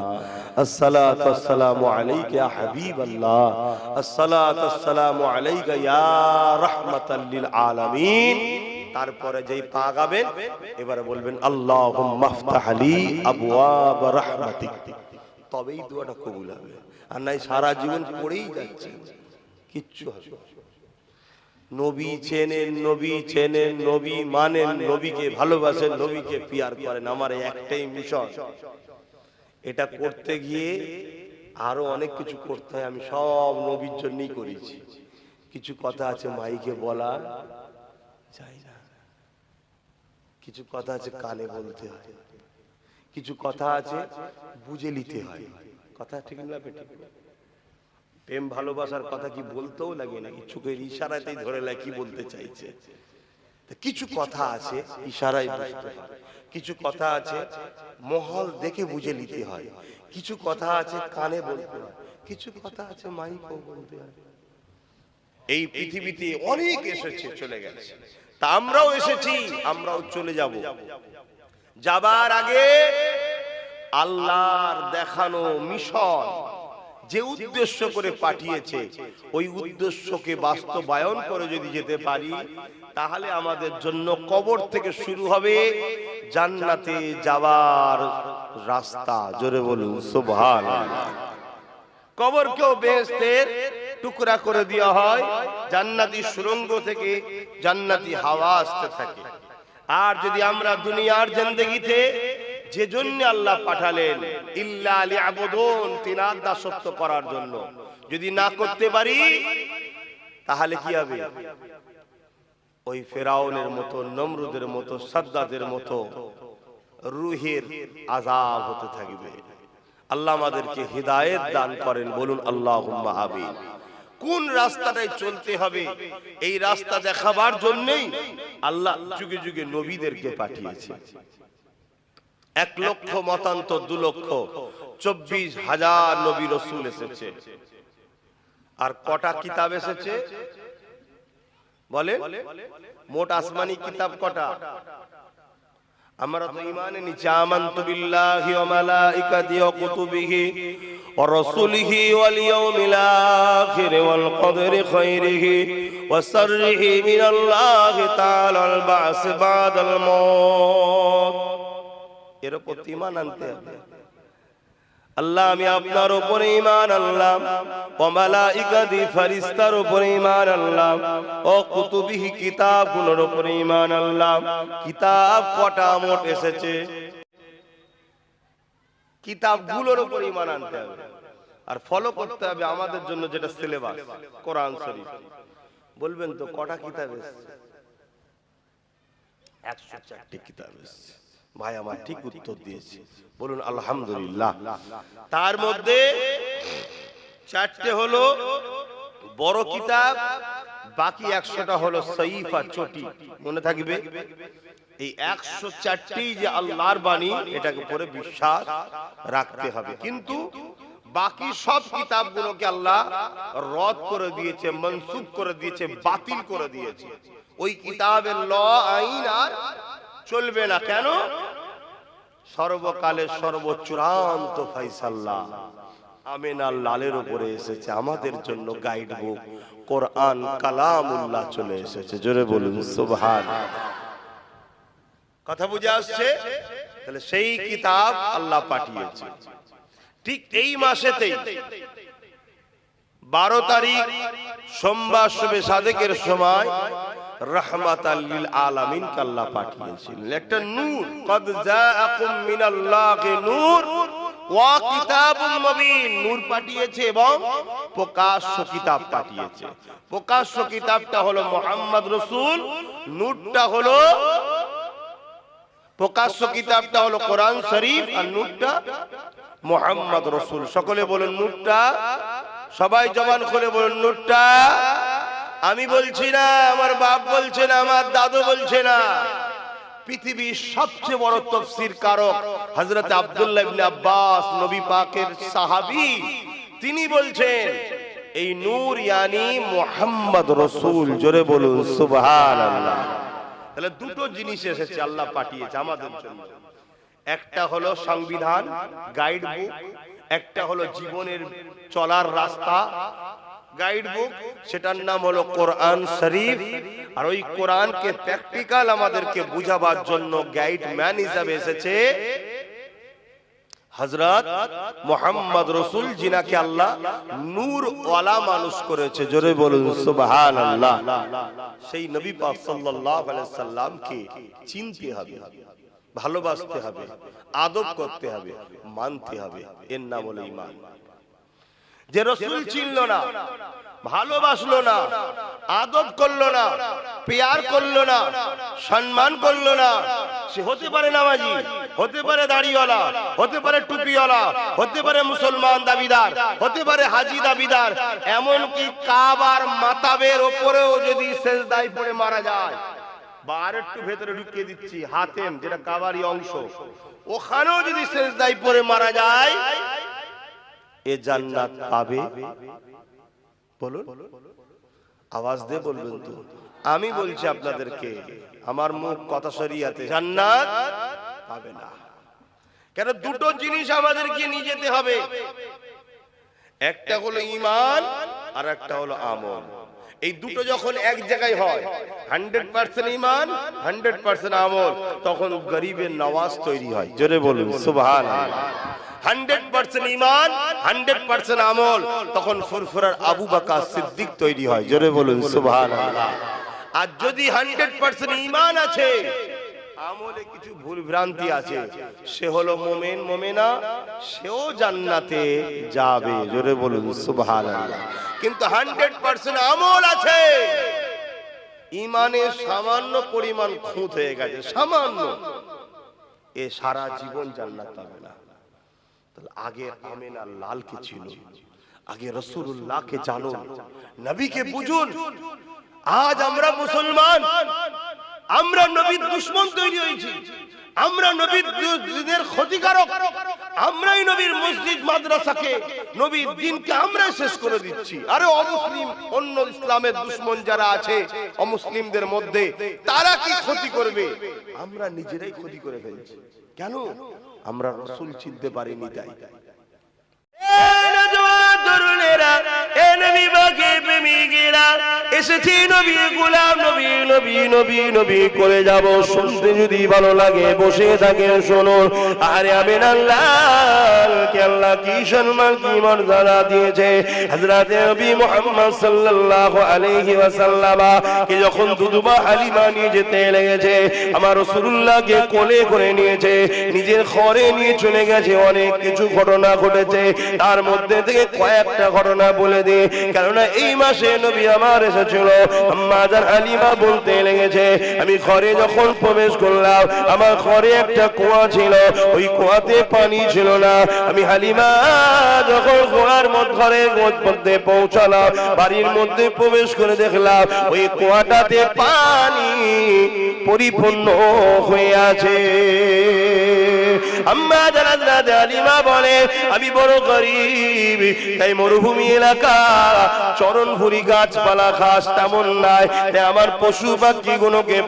আসসালাতু ওয়াসসালামু আলাইকা ইয়া হাবিবাল্লাহ, আসসালাতু ওয়াসসালামু আলাইকা ইয়া রাহমাতাল লিল আলামিন। তারপরে যেই পা গাবেন, এবারে বলবেন আল্লাহুম্মা আফতাহ লি আবওয়াবা রাহমাতিক। তবেই দোয়াটা কবুল হবে। আর নাই সারা জীবন পড়েই যাচ্ছে, কিচ্ছু হবে না। নবী চেনেন, নবী চেনেন, নবী মানেন, নবীকে ভালোবাসেন, নবীকে পিয়ার করেন, আমার একটাই মিশন। এটা করতে গিয়ে আরো অনেক কিছু করতে হয়, আমি সব নবীর জন্যই করেছি। কিছু কথা আছে মাইকে বলা যায় না, কিছু কথা আছে কানে বলতে হয়, কিছু কথা আছে বুঝে নিতে হয়। কথা ঠিক না বেঠিক? প্রেম ভালোবাসার কথা কি বলতেও লাগে নাকি? চোখের ইশারাতেই ধরে লাগে কি বলতে চাইছে। কিছু কথা আছে ইশারায় বুঝতে হয়, কিছু কথা আছে মহল দেখে বুঝে নিতে হয়, কিছু কথা আছে কানে বলতে হয়, কিছু কথা আছে মাইকেও বলতে হয়। এই পৃথিবীতে অনেক এসেছে, চলে গেছে, তা আমরাও এসেছি, আমরাও চলে যাব। যাবার আগে আল্লাহর দেখানো মিশন, যে উদ্দেশ্য করে পাঠিয়েছে, ওই উদ্দেশ্যকে বাস্তবায়ন করে যদি যেতে পারি, তাহলে আমাদের জন্য কবর থেকে শুরু হবে জান্নাতে যাওয়ার রাস্তা। জোরে বলুন সুবহানাল্লাহ। কবরকেও বেহেশতের টুকরা করে দেওয়া হয়, জান্নাতি সুরঙ্গ থেকে জান্নাতি হাওয়া আসতে থাকে। আর যদি আমরা দুনিয়ার জিন্দেগিতে যে জন্য আল্লাহ পাঠালেন, ইল্লা লিয়াবুদুন, তিনার দাসত্ব করার জন্য, যদি না করতে পারি, তাহলে কি হবে? ওই ফেরাউনের মতো, নমরুদের মতো, সাদ্দাদের মতো রূহের আযাব হতে থাকবে। আল্লাহ আমাদেরকে হিদায়াত দান করেন, বলুন আল্লাহুম্মা আমিন। কোন রাস্তাটায় চলতে হবে, এই রাস্তা দেখাবার জন্যই আল্লাহ যুগে যুগে নবীদেরকে পাঠিয়েছে। 1 লক্ষ মতান্তর 2 লক্ষ 24,000 নবী রাসূল এসেছে। আর কটা কিতাব এসেছে বলে? মোট আসমানি কিতাব কটা? আমরা তো ঈমানে নিচে আমানতু বিল্লাহি ওয়া মালাইকাতিহি ওয়া কুতুবিহি ওয়া রাসূলিহি ওয়াল ইয়াউমিল আখির ওয়াল কদরি খায়রিহি ওয়া শাররিহি মিনাল্লাহি তাআলাল বা'স বাদাল মাউত। এর উপর ঈমান আনতে হবে। আল্লাহ, আমি আপনার উপরে ঈমান আনলাম, ওয়া মালাইকাতি ফেরেশতার উপরে ঈমান আনলাম, ও কুতুবিহি কিতাবগুলোর উপরে ঈমান আনলাম। কিতাব কটা মোট এসেছে? কিতাবগুলোর উপরে ঈমান আনতে হবে আর ফলো করতে হবে আমাদের জন্য যেটা সিলেবাস, কোরআন শরীফ। বলবেন তো কটা কিতাব এসেছে? 104টি কিতাব এসেছে। ভাই আমার ঠিক উত্তর দিয়েছে, বলুন আলহামদুলিল্লাহ। তার মধ্যে 4টে হলো বড় কিতাব, বাকি 100টা হলো সাইফা, চটি। মনে থাকবে, এই 104টি যে আল্লাহর বাণী, এটাকে পরে বিশ্বাস রাখতে হবে। কিন্তু বাকি সব কিতাবগুলোকে আল্লাহ রদ করে দিয়েছে, মনসুখ করে দিয়েছে, বাতিল করে দিয়েছে। ওই কিতাবের ল আইন আর চলবে না। কেন? সর্বকালের সর্বচূড়ান্ত ফায়সালা আমিনার লালের উপরে এসেছে আমাদের জন্য গাইড বুক কোরআন কালামুল্লাহ চলে এসেছে। জোরে বলুন সুবহানাল্লাহ। কথা বুঝে আসছে? তাহলে সেই কিতাব আল্লাহ পাঠিয়েছে। ঠিক এই মাসেতেই 12 তারিখ সোমবার শুভে সাদেকের সময় রাহমাতাল লিল আলামিন কে আল্লাহ পাঠিয়েছিলেন। একটা নূর, কদ জাআকুম মিনাল্লাহি নূর ওয়া কিতাবুম মুবিন, নূর পাঠিয়েছে এবং প্রকাশ্য কিতাব পাঠিয়েছে। প্রকাশ্য কিতাবটা হলো মুহাম্মদ রাসূল, নূরটা হলো প্রকাশ্য কিতাবটা হলো কোরআন শরীফ, আর নূরটা মুহাম্মদ রাসূল। সকলে বলুন নূরটা, সবাই জবান খুলে বলুন নূরটা। আমি বলছি না, আমার বাপ বলছে না, আমার দাদু বলছে না, পৃথিবীর সবচেয়ে বড় তাফসীর কারক হযরত আব্দুল্লাহ ইবনে আব্বাস, নবী পাকের সাহাবী, তিনি বলছেন এই নূর ইয়ানি মুহাম্মদ রাসূল। জোরে বলুন সুবহানাল্লাহ। তাহলে দুটো জিনিস এসেছে আল্লাহ পাঠিয়েছে আমাদের জন্য। একটা হলো সংবিধান, গাইড বুক, একটা হলো জীবনের চলার রাস্তা, গাইড বুক, সেটার নাম হলো কোরআন শরীফ। আর ওই কোরআনকে প্র্যাকটিক্যাল আমাদেরকে বুঝাবার জন্য গাইড ম্যান হিসেবে এসেছে হযরত মুহাম্মদ রাসূল, যিনাকে আল্লাহ নূর ওয়ালা মানুষ করেছে। জোরে বলুন সুবহানাল্লাহ। সেই নবী পাক সাল্লাল্লাহু আলাইহি সাল্লামকে চিনতে হবে, ভালোবাসতে হবে, আদব করতে হবে, মানতে হবে। এর নাম হলো ঈমান। যে রাসূল চিনলো না, ভালোবাসলো না, আদব করলো না, প্যার করলো না, সম্মান করলো না, সে হতে পারে নামাজি, হতে পারে দাড়িওয়ালা, হতে পারে টুপিওয়ালা, হতে পারে মুসলমান দাবিদার, হতে পারে হাজী দাবিদার, এমনকি কাবার মাতাবের উপরেও যদি সেজদায় পড়ে মারা যায়, বা আর একটু ভেতরে ঢুকিয়ে দিচ্ছি হাতেম, যেটা কাবারই অংশ, ওখানেও যদি সেজদায় পড়ে মারা যায়, এ জান্নাত পাবে? বলুন, আওয়াজ দিয়ে বলবেন তো। আমি বলছি আপনাদেরকে, আমার মুখ কথা শরিয়াতে, জান্নাত পাবে না। কেন? দুটো জিনিস আমাদেরকে নিয়ে যেতে হবে, একটা হলো ঈমান আর একটা হলো আমল। এই দুটো যখন এক জায়গায় হয়, 100% ঈমান 100% আমল, তখন গরিবের নওয়াজ তৈরি হয়। জোরে বলুন সুবহানাল্লাহ। 100% ঈমান 100% আমল, তখন ফুরফুরার আবু বকর সিদ্দিক তৈরি হয়। জোরে বলুন সুবহানাল্লাহ। আর যদি 100% ঈমান আছে, আমলে কিছু ভুল ভ্রান্তি আছে, সে হলো মুমিন মুমিনা, সেও জান্নাতে যাবে। জোরে বলুন সুবহানাল্লাহ। কিন্তু 100% আমল আছে, ঈমানের সামান্য পরিমাণ খুঁত হয়ে গেছে, সামান্য, এ সারা জীবন জান্নাত পাবে না। তাহলে আগে আমিনা লালকে ছিল, আগে রাসূলুল্লাহকে জানুন, নবীকে বুঝুন। আজ আমরা মুসলমান, আমরা নবীর দুশমন তৈরি হয়েছি, আমরা নবীর দিনের ক্ষতিকারক, আমরাই নবীর মসজিদ মাদ্রাসাকে, নবীর দ্বীনকে আমরাই শেষ করে দিচ্ছি। আরে অমুসলিম, অন্য ইসলামের দুশমন যারা আছে অমুসলিমদের মধ্যে, তারা কি ক্ষতি করবে? আমরা নিজেরাই ক্ষতি করে ফেলছি। কেন? আমরা রাসূল চিনতে পারিনি। তাই এসেছি নবী গোলাম, নবী নবী নবী নবী করে যাব। শুনতে যদি ভালো লাগে বসে থাকে শুনুন। আরে আমিনা লালকে আল্লাহ কি সম্মান, কি মর্যাদা দিয়েছে। হযরত নবী মুহাম্মদ সাল্লাল্লাহু আলাইহি ওয়াসাল্লাম কে যখন দুধবা হালিমা নিয়ে যেতে লেগেছে, আমার রাসূলুল্লাহকে কোলে করে নিয়েছে, নিজের ঘরে নিয়ে চলে গেছে। অনেক কিছু ঘটনা ঘটেছে, তার মধ্যে থেকে কয়েকটা ঘটনা বলে দিই, কেননা এই মাসে নবী আমার এসেছিল। আম্মা জান হালিমা বলতে লেগেছে, আমি ঘরে যখন প্রবেশ করলাম, আমার ঘরে একটা কুয়া ছিল, ওই কুয়াতে পানি ছিল না। আমি হালিমা যখন কুয়ার ঘরের মধ্যে পৌঁছালাম, বাড়ির মধ্যে প্রবেশ করে দেখলাম ওই কুয়াটাতে পানি পরিপূর্ণ হয়ে আছে। আম্মা জান হযরত হালিমা বলে আমি বড় গরীব, তাই মরুভূমি এলাকা চরণ ভুরি গাছপালা ঘাস তেমন নাই, তাই আমার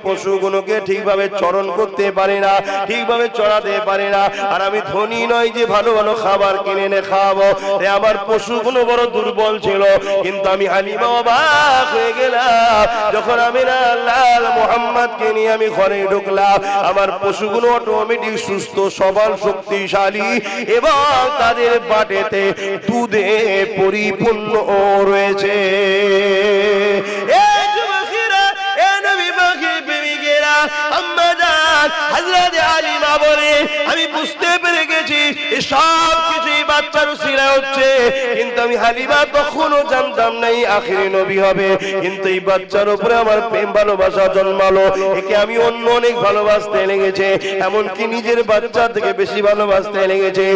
পশুগুলোকে ঠিকভাবে চরণ করতে পারে না, ঠিকভাবে চড়াতে পারে না। আর আমি ধনী নয় যে ভালো ভালো খাবার কিনে এনে খাওয়াবো, তাই আমার পশুগুলো বড় দুর্বল ছিল। কিন্তু আমি হালিমা অবাক হয়ে গেলাম, যখন আমি লাল মুহাম্মদকে নিয়ে আমি ঘরে ঢুকলাম, আমার পশুগুলো অটোমেটিক সুস্থ সবল শক্তিশালী এবং তাদের বাটেতে দুধে পরিপূর্ণ রয়েছে। আমি বুঝতে পেরে গেছি সব কিছুই বাচ্চার উসিলা হচ্ছে, কিন্তু আমি হালিমা তখনও জানতাম না এই আখিরি নবী হবে। কিন্তু এই বাচ্চার উপরে আমার প্রেম ভালোবাসা জন্মালো, একে আমি অন্য অনেক ভালোবাসতে লেগেছে, এমনকি নিজের বাচ্চা থেকে বেশি ভালোবাসতে লেগেছে।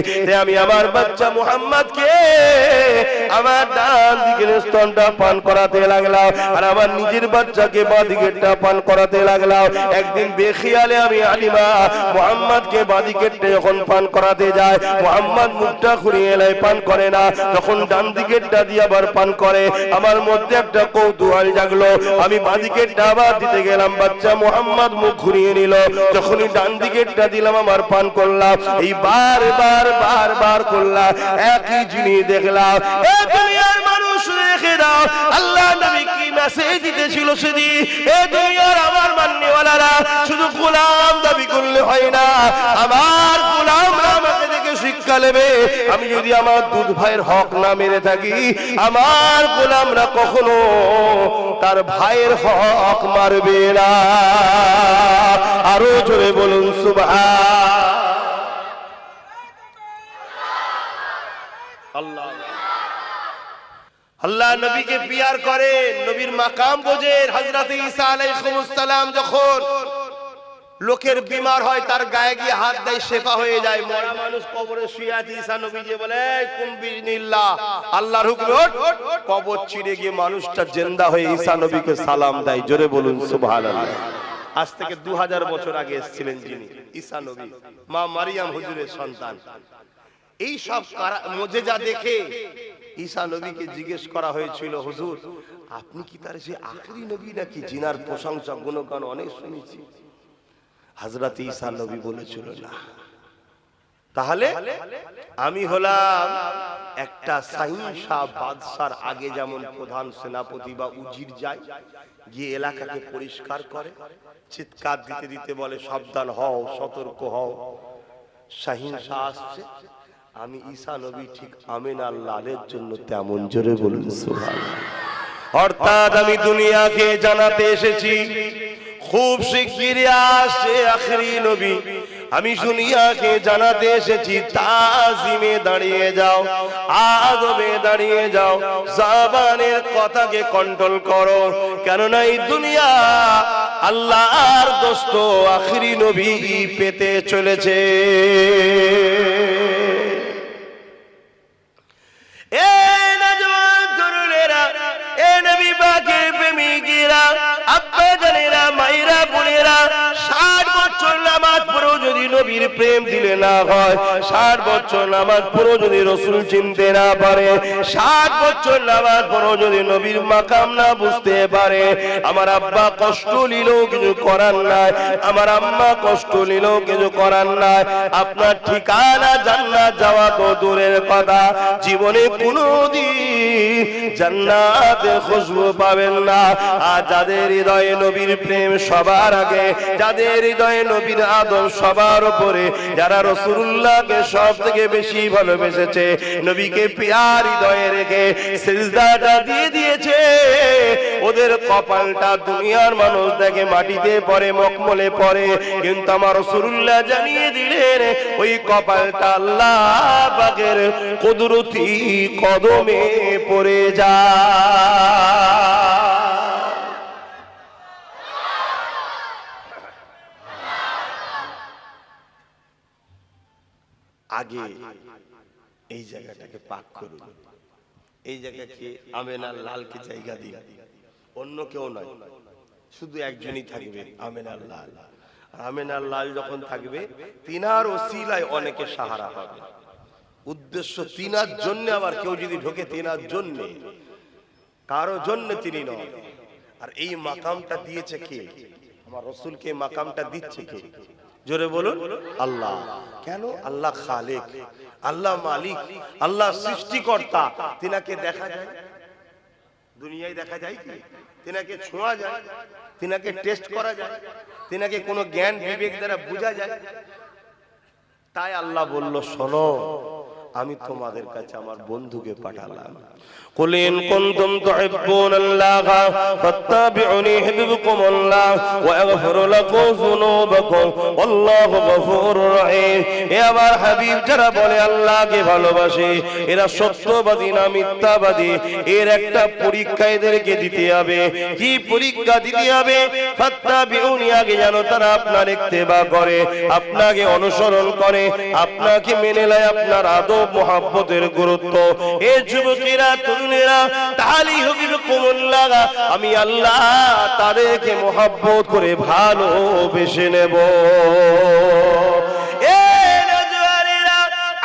আমি আমার বাচ্চা মুহাম্মদকে আমার ডান দিকের স্তনটা পান করাতে লাগলাম, আর আমার নিজের বাচ্চাকে বাঁ দিকেরটা পান করাতে লাগলাম। একদিন বেখিয়ালে আমি হালিমা মুহাম্মদকে বাঁ দিকেরটা যখন পান করাতে যায়, মুহাম্মদ মুখটা ঘুরিয়ে এলাই পান করে না, যখন ডান দিকেরটা দিয়ে আবার পান করে, আমার মধ্যে একটা কৌতূহল জাগলো। আমি বাঁ দিকেরটা আবার দিতে গেলাম, বাচ্চা মুহাম্মদ মুখ ঘুরিয়ে নিল। যখনই ডান দিকেরটা দিলাম আমার পান করলাম, এই বারবার করলাম, একই জিনিস দেখলাম। দুনিয়ার মানুষ রেখে দাও, আল্লাহ নবী কি মেসেজ দিতেছিল সেদিন, এ দুনিয়ার আমার মান্যওয়ালারা শুধু গোলাম দাবি করলে হয় না, আমার গোলামরা আমাকে দেখে শিক্ষা নেবে। আমি যদি আমার দুধ ভাইয়ের হক না মেরে থাকি, আমার গোলামরা কখনো তার ভাইয়ের হক মারবে না। আরো জোরে বলুন সুবহান আল্লাহ। আল্লাহ নবীকে পিয়ার করে, নবীর মাকাম বোঝেন। হযরত ঈসা আলাইহিস সালাম যখন লোকের বিমার হয়, তার গায়ে গিয়ে হাত দেয়, শেফা হয়ে যায়। মরা মানুষ কবরে শুয়ে আছে, ঈসা নবী যে বলে কুম বিইজনিল্লাহ, আল্লাহর হুকুমে কবর চিরে গিয়ে মানুষটা জিন্দা হয়ে ঈসা নবীকে সালাম দেয়। জোরে বলুন সুবহানাল্লাহ। আজ থেকে 2000 বছর আগে এসেছিলেন যিনি, ঈসা নবী, মা মারিয়াম হুজুরের সন্তান। এই সব মুজিজা দেখে ঈসা নবীকে জিজ্ঞেস করা হয়েছিল, হুজুর আপনি কি তার সেই আখেরি নবী নাকি জিনার প্রশংসা গুণগান অনেক শুনেছি? হযরত ঈসা নবী বলেছিল না। তাহলে আমি হলাম একটা শাহিনশাহ বাদশার আগে যেমন প্রধান সেনাপতি বা উজির যায়, গিয়ে এলাকাকে পরিষ্কার করে, চিৎকার দিতে দিতে বলে সাবধান হও, সতর্ক হও, শাহিনশাহ আসছে। আমি ঈসা নবী ঠিক আমিনার লালের জন্য তেমন। জোরে বলুন সুবহানাল্লাহ। অর্থাৎ আমি দুনিয়াকে জানাতে এসেছি খুব শিগগিরই আসছে আখেরি নবী। আমি দুনিয়াকে জানাতে এসেছি তাজিমে দাঁড়িয়ে যাও, আদবে দাঁড়িয়ে যাও, জবানের কথাকে কন্ট্রোল করো, কেননা এই দুনিয়া আল্লাহর দোস্ত আখেরি নবী পেতে চলেছে। নবীর প্রেম দিলে না হয়, 60 বছর নামাজ পড়ো যদি রসুল চিনতে না পারে, 60 বছর নামাজ পড়ো যদি নবীর মাকাম না বুঝতে পারে, আমার আব্বা কষ্ট নিলেও কিছু করার নাই, আমার আম্মা কষ্ট নিলেও কিছু করার নাই। আপনার ঠিকানা জান্নাত যাওয়া তো দূরের কথা, জীবনে কোনোদিন জান্নাতের খুশবু পাবেন না। আর যাদের হৃদয়ে নবীর প্রেম সবার আগে, যাদের হৃদয়ে নবীর আদর সবার উপরে, যারা রাসূলুল্লাহকে সব থেকে বেশি ভালোবেসেছে, নবীকে প্রিয় হৃদয়ে রেখে সিজদাটা দিয়ে দিয়েছে, ওদের কপালটা দুনিয়ার মানুষ দেখে মাটিতে পড়ে, মকমলে পড়ে, কিন্তু আমার রাসূলুল্লাহ জানিয়ে দিলেন ওই কপালটা আল্লাহ পাকের কুদরতি কদমে পড়ে যায়। আগে এই জায়গাটাকে পাক করুন, এই জায়গাকে আমেনার লালকে জায়গা দিন, অন্য কেউ নয়, শুধু একজনই থাকবে আমেনার লাল। আমিনার লাল যখন থাকবে তিনার ওসিলায় অনেকে সাহারা পাবে। উদ্দেশ্য তিনার জন্য, আবার কেউ যদি ঢোকে তিনার জন্য, কারো জন্য তিনি নয়। আর এই মাকামটা দিয়েছে কে? আমার রাসূলকে মাকামটা দিচ্ছে কে? জোরে বলুন আল্লাহ। কেন? আল্লাহ খালিক, আল্লাহ মালিক, আল্লাহ সৃষ্টিকর্তা। তিনাকে দেখা যায় দুনিয়ায়, দেখা যায় কি? তিনাকে ছোঁয়া যায়, তিনাকে টেস্ট করা যায়, তিনাকে কোনো জ্ঞান বিবেক দ্বারা বোঝা যায়। তাই আল্লাহ বলল, শোনো, আমি তোমাদের কাছে আমার বন্ধুকে পাঠালাম। قل إن كنتم تحبون الله فاتبعوني يحببكم الله ويغفر لكم ذنوبكم والله غفور رحيم। এ আমার হাবিব, যারা বলে আল্লাহকে ভালোবাসে এরা সত্যবাদী না মিথ্যাবাদী, এর একটা পরীক্ষা এদেরকে দিতে হবে। কি পরীক্ষা দিতে হবে? ফাত্তাবিউনি, আগে যেন তারা আপনার ইত্তেবা করে, আপনাকে অনুসরণ করে, আপনাকে মেনে নেয়, আপনার আদব মুহাব্বতের গুরুত্ব। এ যুবকেরা, তরুণেরা, তাহলেই হুবিবকুমুল্লাহ, আমি আল্লাহ তাদেরকে মুহাব্বত করে ভালোবেসে নেব। এ নওজওয়ানেরা,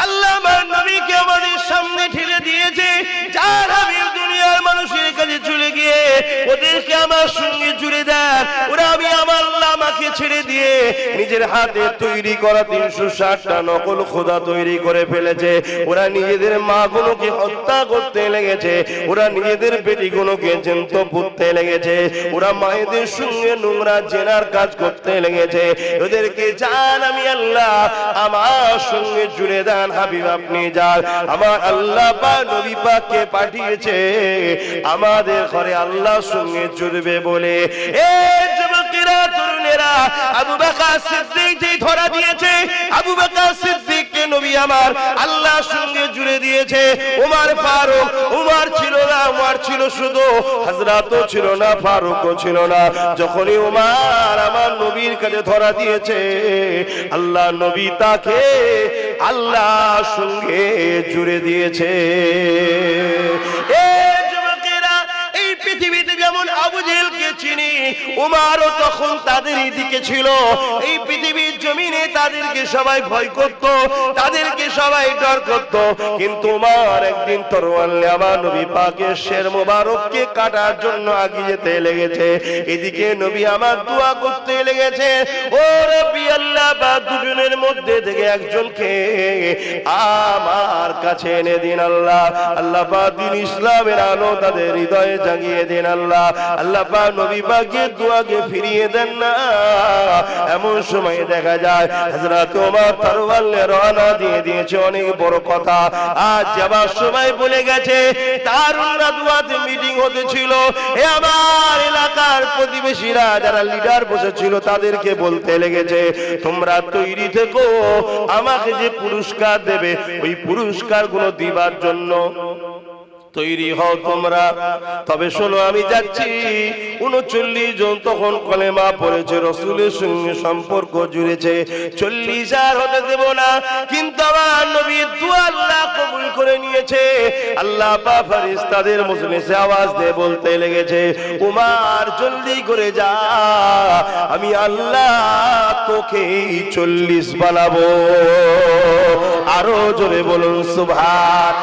আল্লাহ আমার নবীকে আমাদের সামনে ঠেলে দিয়েছে। যার হাবিব দুনিয়ার মানুষের কাছে চলে গিয়ে ওদেরকে আমার সঙ্গে জুড়ে দেন, ওরা আমি আমার আল্লাহ আমাকে ছেড়ে দিয়ে নিজের হাতে তৈরি করা 360টা নকল খোদা তৈরি করে ফেলেছে। ওরা নিজেদের মা গুলোকে হত্যা করতে লেগেছে, ওরা নিজেদের বেটি গুলোকে জ্যান্ত পুঁততে লেগেছে, ওরা মায়েদের সঙ্গে নোংরা জেনার কাজ করতে লেগেছে। ওদেরকে জান আমি আল্লাহ আমার সঙ্গে জুড়ে দেন। হাবিব আপনি যান, আমার আল্লাহ পাক নবী পাককে পাঠিয়েছে আমাদের ঘরে আল্লাহর সঙ্গে জুড়বে বলে। এ যুবকেরা, তরুণেরা, আবু বকর সিদ্দিক যে ধরা দিয়েছে, আবু বকর সিদ্দিককে নবী আমার আল্লাহর সঙ্গে জুড়ে দিয়েছে। ওমর ফারুক, ওমর ছিল না, ওমর ছিল শুধু, হযরতও ছিল না, ফারুকও ছিল না। যখনই ওমর আমার নবীর কাছে ধরা দিয়েছে, আল্লাহ নবী তাকে আল্লাহর সঙ্গে জুড়ে দিয়েছে। পৃথিবীতে যেমন আবু জেহেলকে চিনি, উমারও তখন তাদেরই দিকে ছিল। এই পৃথিবীর জমিনে তাদেরকে সবাই ভয় করত, তাদেরকে সবাই ডর করত। কিন্তু উমার একদিন তরোয়ার নিয়ে আমার নবী পাকের শের মোবারককে কাটার জন্য আগিয়ে যেতে লেগেছে। এদিকে নবী আমার দোয়া করতে লেগেছে, ও রব্বি আল্লাহ, বা দুজনের মধ্যে থেকে একজনকে আমার কাছে এনে দিন আল্লাহ। আল্লাহ পাক দিন ইসলামের আলো তাদের হৃদয়ে জাগিয়ে দেন আল্লাহ। আল্লাহ পাক নবী পাকের দোয়াকে ফিরিয়ে দেন না। এমন সময় দেখা যায় হযরত ওমর তরোয়ার নিয়ে রওনা দিয়ে দিয়েছে। অনেক বড় কথা আজ যাবার সময় বলে গেছে। তারুণরা দোয়াতে মিটিং হতেছিল। এ আমার এলাকার প্রতিবেশীরা যারা লিডার বসেছিল তাদেরকে বলতে লেগেছে, তোমরা তৈরি থেকো, আমাকে যে পুরস্কার দেবে ওই পুরস্কারগুলো দিবার জন্য তৈরি হও তোমরা। তবে শোনো, আমি যাচ্ছি। 39 জন তখন কলেমা পড়েছে, রাসূলের সঙ্গে সম্পর্ক জুড়েছে। 40 আর হতে দেব না। কিন্তু আমার নবীর দোয়া আল্লাহ কবুল করে নিয়েছে। আল্লাহ পাক ফেরেশতাদের মজলিসে আওয়াজ দিয়ে বলতে লেগেছে, উমার জলদি করে যা, আমি আল্লাহ তোকে 40 বানাবো। আরো জোরে বলুন সুবহান।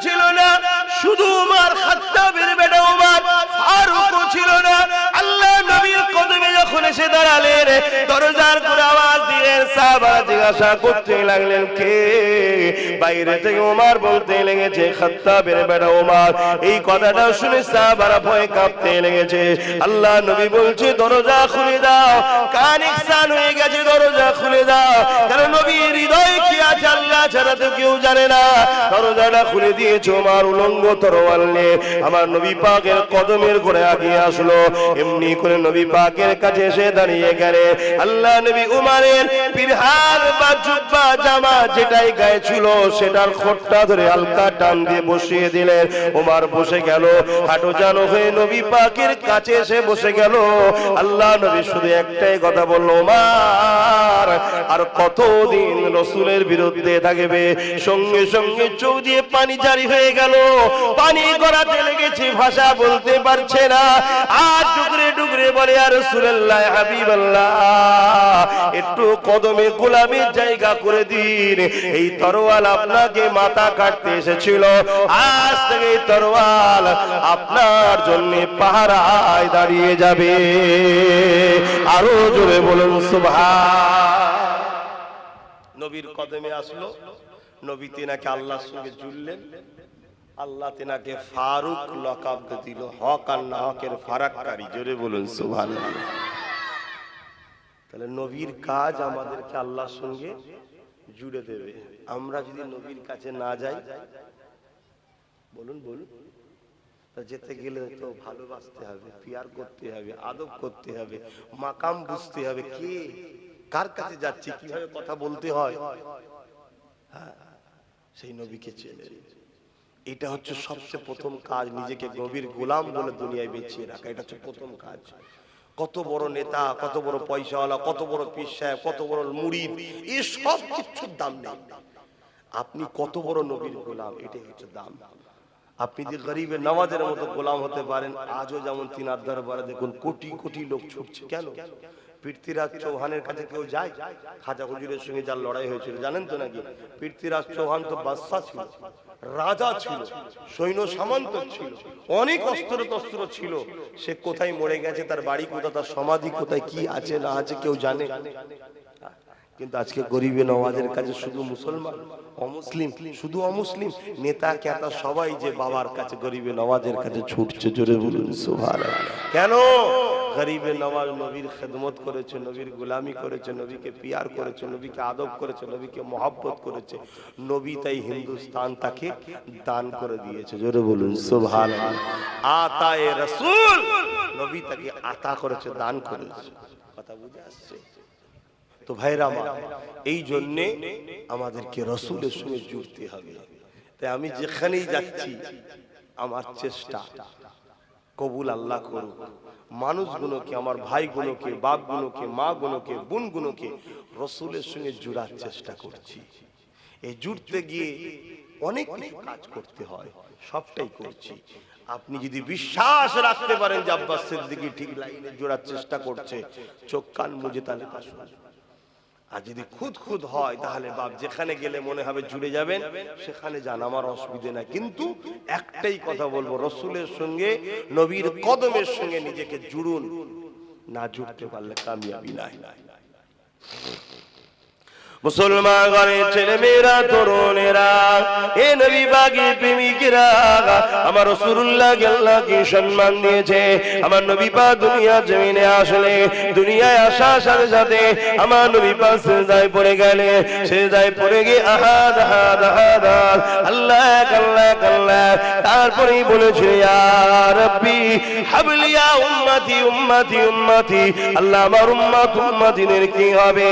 ছিল না শুধু উমর, খাত্তাবের বেটা উমর, ফারুকও ছিল না। আল্লাহ নবীর কদমে যখন এসে দাঁড়ালেন, দরজার করে আওয়াজ দিলেন। সাহাবারা জিজ্ঞাসা করতে লাগলেন, কে? বাইরে থেকে উমর বলতে লেগেছে, খাত্তাবের বেটা উমর। এই কথাটা শুনে সাহাবারা ভয়ে কাঁপতে লেগেছে। আল্লাহ নবী বলছে, দরজা খুলে দাও। কান ইকসান হয়ে গেছে, দরজা খুলে দাও। কারণ নবীর হৃদয়ে কি আছে আল্লাহ ছাড়া তো কেউ জানে না। দরজাটা খুলে দিয়েছে। ওমর উলঙ্গ তরোয়াল নিয়ে আমার নবী পাকের কদমের ঘরে আগিয়ে আসলো। এমনি করে নবী পাকের কাছে এসে দাঁড়িয়ে গেলেন। আল্লাহ নবী উমরের পিরহান বা জুব্বা জামা যেটাই গায়ে ছিল সেটার খোঁটটা ধরে হালকা টান দিয়ে বসিয়ে দিলেন। উমর বসে গেল, হাঁটু জানো হয়ে নবী পাকের কাছে এসে বসে গেল। আল্লাহ নবী শুধু একটাই কথা বলল, উমর আর কতদিন রাসূলের বিরুদ্ধে থাকবে? থাকবে। সঙ্গে সঙ্গে চোখ দিয়ে পানি জারি হয়ে গেল, পানি গড়াতে লেগেছে, ভাষা বলতে পারছে না। আর টুকরে টুকরে বলে, ইয়া রাসূলুল্লাহ, হাবিবাল্লাহ, একটু কদমে গোলামের জায়গা করে দিন। এই তরোয়াল আপনাকে মাথা কাটতে এসেছিল, আজ থেকে এই তরোয়াল আপনার জন্য পাহারায় দাঁড়িয়ে যাবে। আরো জোরে বলুন সুবহান। নবীর কদমে আসলো, নবী তেনাকে আল্লাহর সঙ্গে জুড়লেন, আল্লাহ তেনাকে ফারুক লকাব দিল, হক আর না হকের ফারাককারী। জোরে বলুন সুবহানাল্লাহ। তাহলে নবীর কাজ আমাদেরকে আল্লাহর সঙ্গে জুড়ে দেবে। আমরা যদি নবীর কাছে না যাই, বলুন বলুন, যেতে গেলে তো ভালোবাসতে হবে, পিয়ার করতে হবে, আদব করতে হবে, মাকাম বুঝতে হবে, কে কার কাছে যাচ্ছে, কিভাবে কথা বলতে হয়, সেই নবীকে চেনে। এটা হচ্ছে সবচেয়ে প্রথম কাজ, নিজেকে নবীর গোলাম বলে দুনিয়ায় বেঁচিয়ে রাখা। এটা হচ্ছে প্রথম কাজ। কত বড় নেতা, কত বড় পয়সাওয়ালা, কত বড় পীর সাহেব, কত বড় মুরিদ, এই সব কিছুর দাম নেই। আপনি কত বড় নবীর গোলাম, এটাই হচ্ছে দাম। আপনি যে গরিবের নওয়াজের মতো গোলাম হতে পারেন। আজও যেমন তিনার দরবারে দেখুন কোটি কোটি লোক ছুটছে। কেন? পৃথ্বীরাজ চৌহানের কাছে কেউ যায়? খাজা হুজুরের সঙ্গে যার লড়াই হয়েছিল জানেন তো নাকি? পৃথ্বীরাজ চৌহান তো বাদশা ছিল, রাজা ছিল, সৈন্য সামন্ত ছিল, অনেক অস্ত্র তস্ত্র ছিল। সে কোথায় মরে গেছে, তার বাড়ি কোথায়, তার সমাধি কোথায়, কি আছে না আছে কেউ জানে? কিন্তু আজকে গরিবে নওয়াজের কাছে শুধু মুসলমান, অমুসলিম, শুধু অমুসলিম, নেতা ক্যাতা সবাই যে বাবার কাছে, গরিবে নওয়াজের কাছে ছুটছে। জোরে বলুন সুবহানাল্লাহ। কেন? গরিবে নওয়াজ নবীর খেদমত করেছে, নবীর গোলামি করেছে, নবীকে পিয়ার করেছে, নবীকে আদব করেছে, নবীকে মহব্বত করেছে। নবী তাই হিন্দুস্তান তাকে দান করে দিয়েছে। জোরে বলুন সুবহানাল্লাহ। আতায়ে রাসূল, নবী তাকে আতা করেছে, দান করেছে। কথা বুঝে আসছে তো ভাইরা আমার? এই জন্য আমাদেরকে রাসূলের সঙ্গে জুড়তে হবে। তাই আমি যেখানেই যাচ্ছি, আমার চেষ্টা কবুল আল্লাহ করুক। মানুষগুলোকে, আমার ভাইগুলোকে, বাপগুলোকে, মাগুলোকে, বোনগুলোকে রাসূলের সঙ্গে জুড়ার চেষ্টা করছি। এই জুড়তে গিয়ে অনেক কিছু কাজ করতে হয়, সবটাই করছি। আপনি যদি বিশ্বাস রাখতে পারেন যে আব্বাস সিদ্দিকী ঠিক লাইনে জোড়ার চেষ্টা করছে, চোখ কান মুজে তাহলে তা শুনুন। আর যদি খুদ খুদ হয়, তাহলে বাপ যেখানে গেলে মনে হবে জুড়ে যাবেন, সেখানে যান, আমার অসুবিধে নাই। কিন্তু একটাই কথা বলবো, রাসূলের সঙ্গে, নবীর কদমের সঙ্গে নিজেকে জুড়ুন। না জুড়তে পারলে কামিয়াবি নাই। মুসলমান ঘরের ছেলে মেয়েরা, তরুণেরা, এ নবী পাকের প্রেমিকেরা, আমার রাসূলুল্লাহকে আল্লাহ কি সম্মান দিয়েছে। আমার নবী পাক দুনিয়া জমিনে আসলে, দুনিয়ায় আসার সাথে সাথে আমার নবী পাক সিজদায় পড়ে গেলে, সিজদায় পড়ে গিয়ে আহাদ আহাদ আহাদ আল্লাহ আল্লাহ আল্লাহ, তারপরেই বলেছে, ইয়া রাব্বি হাবলি ইয়া উম্মতি উম্মতি উম্মতি, আল্লাহ আমার উম্মত উম্মতিদের কি হবে।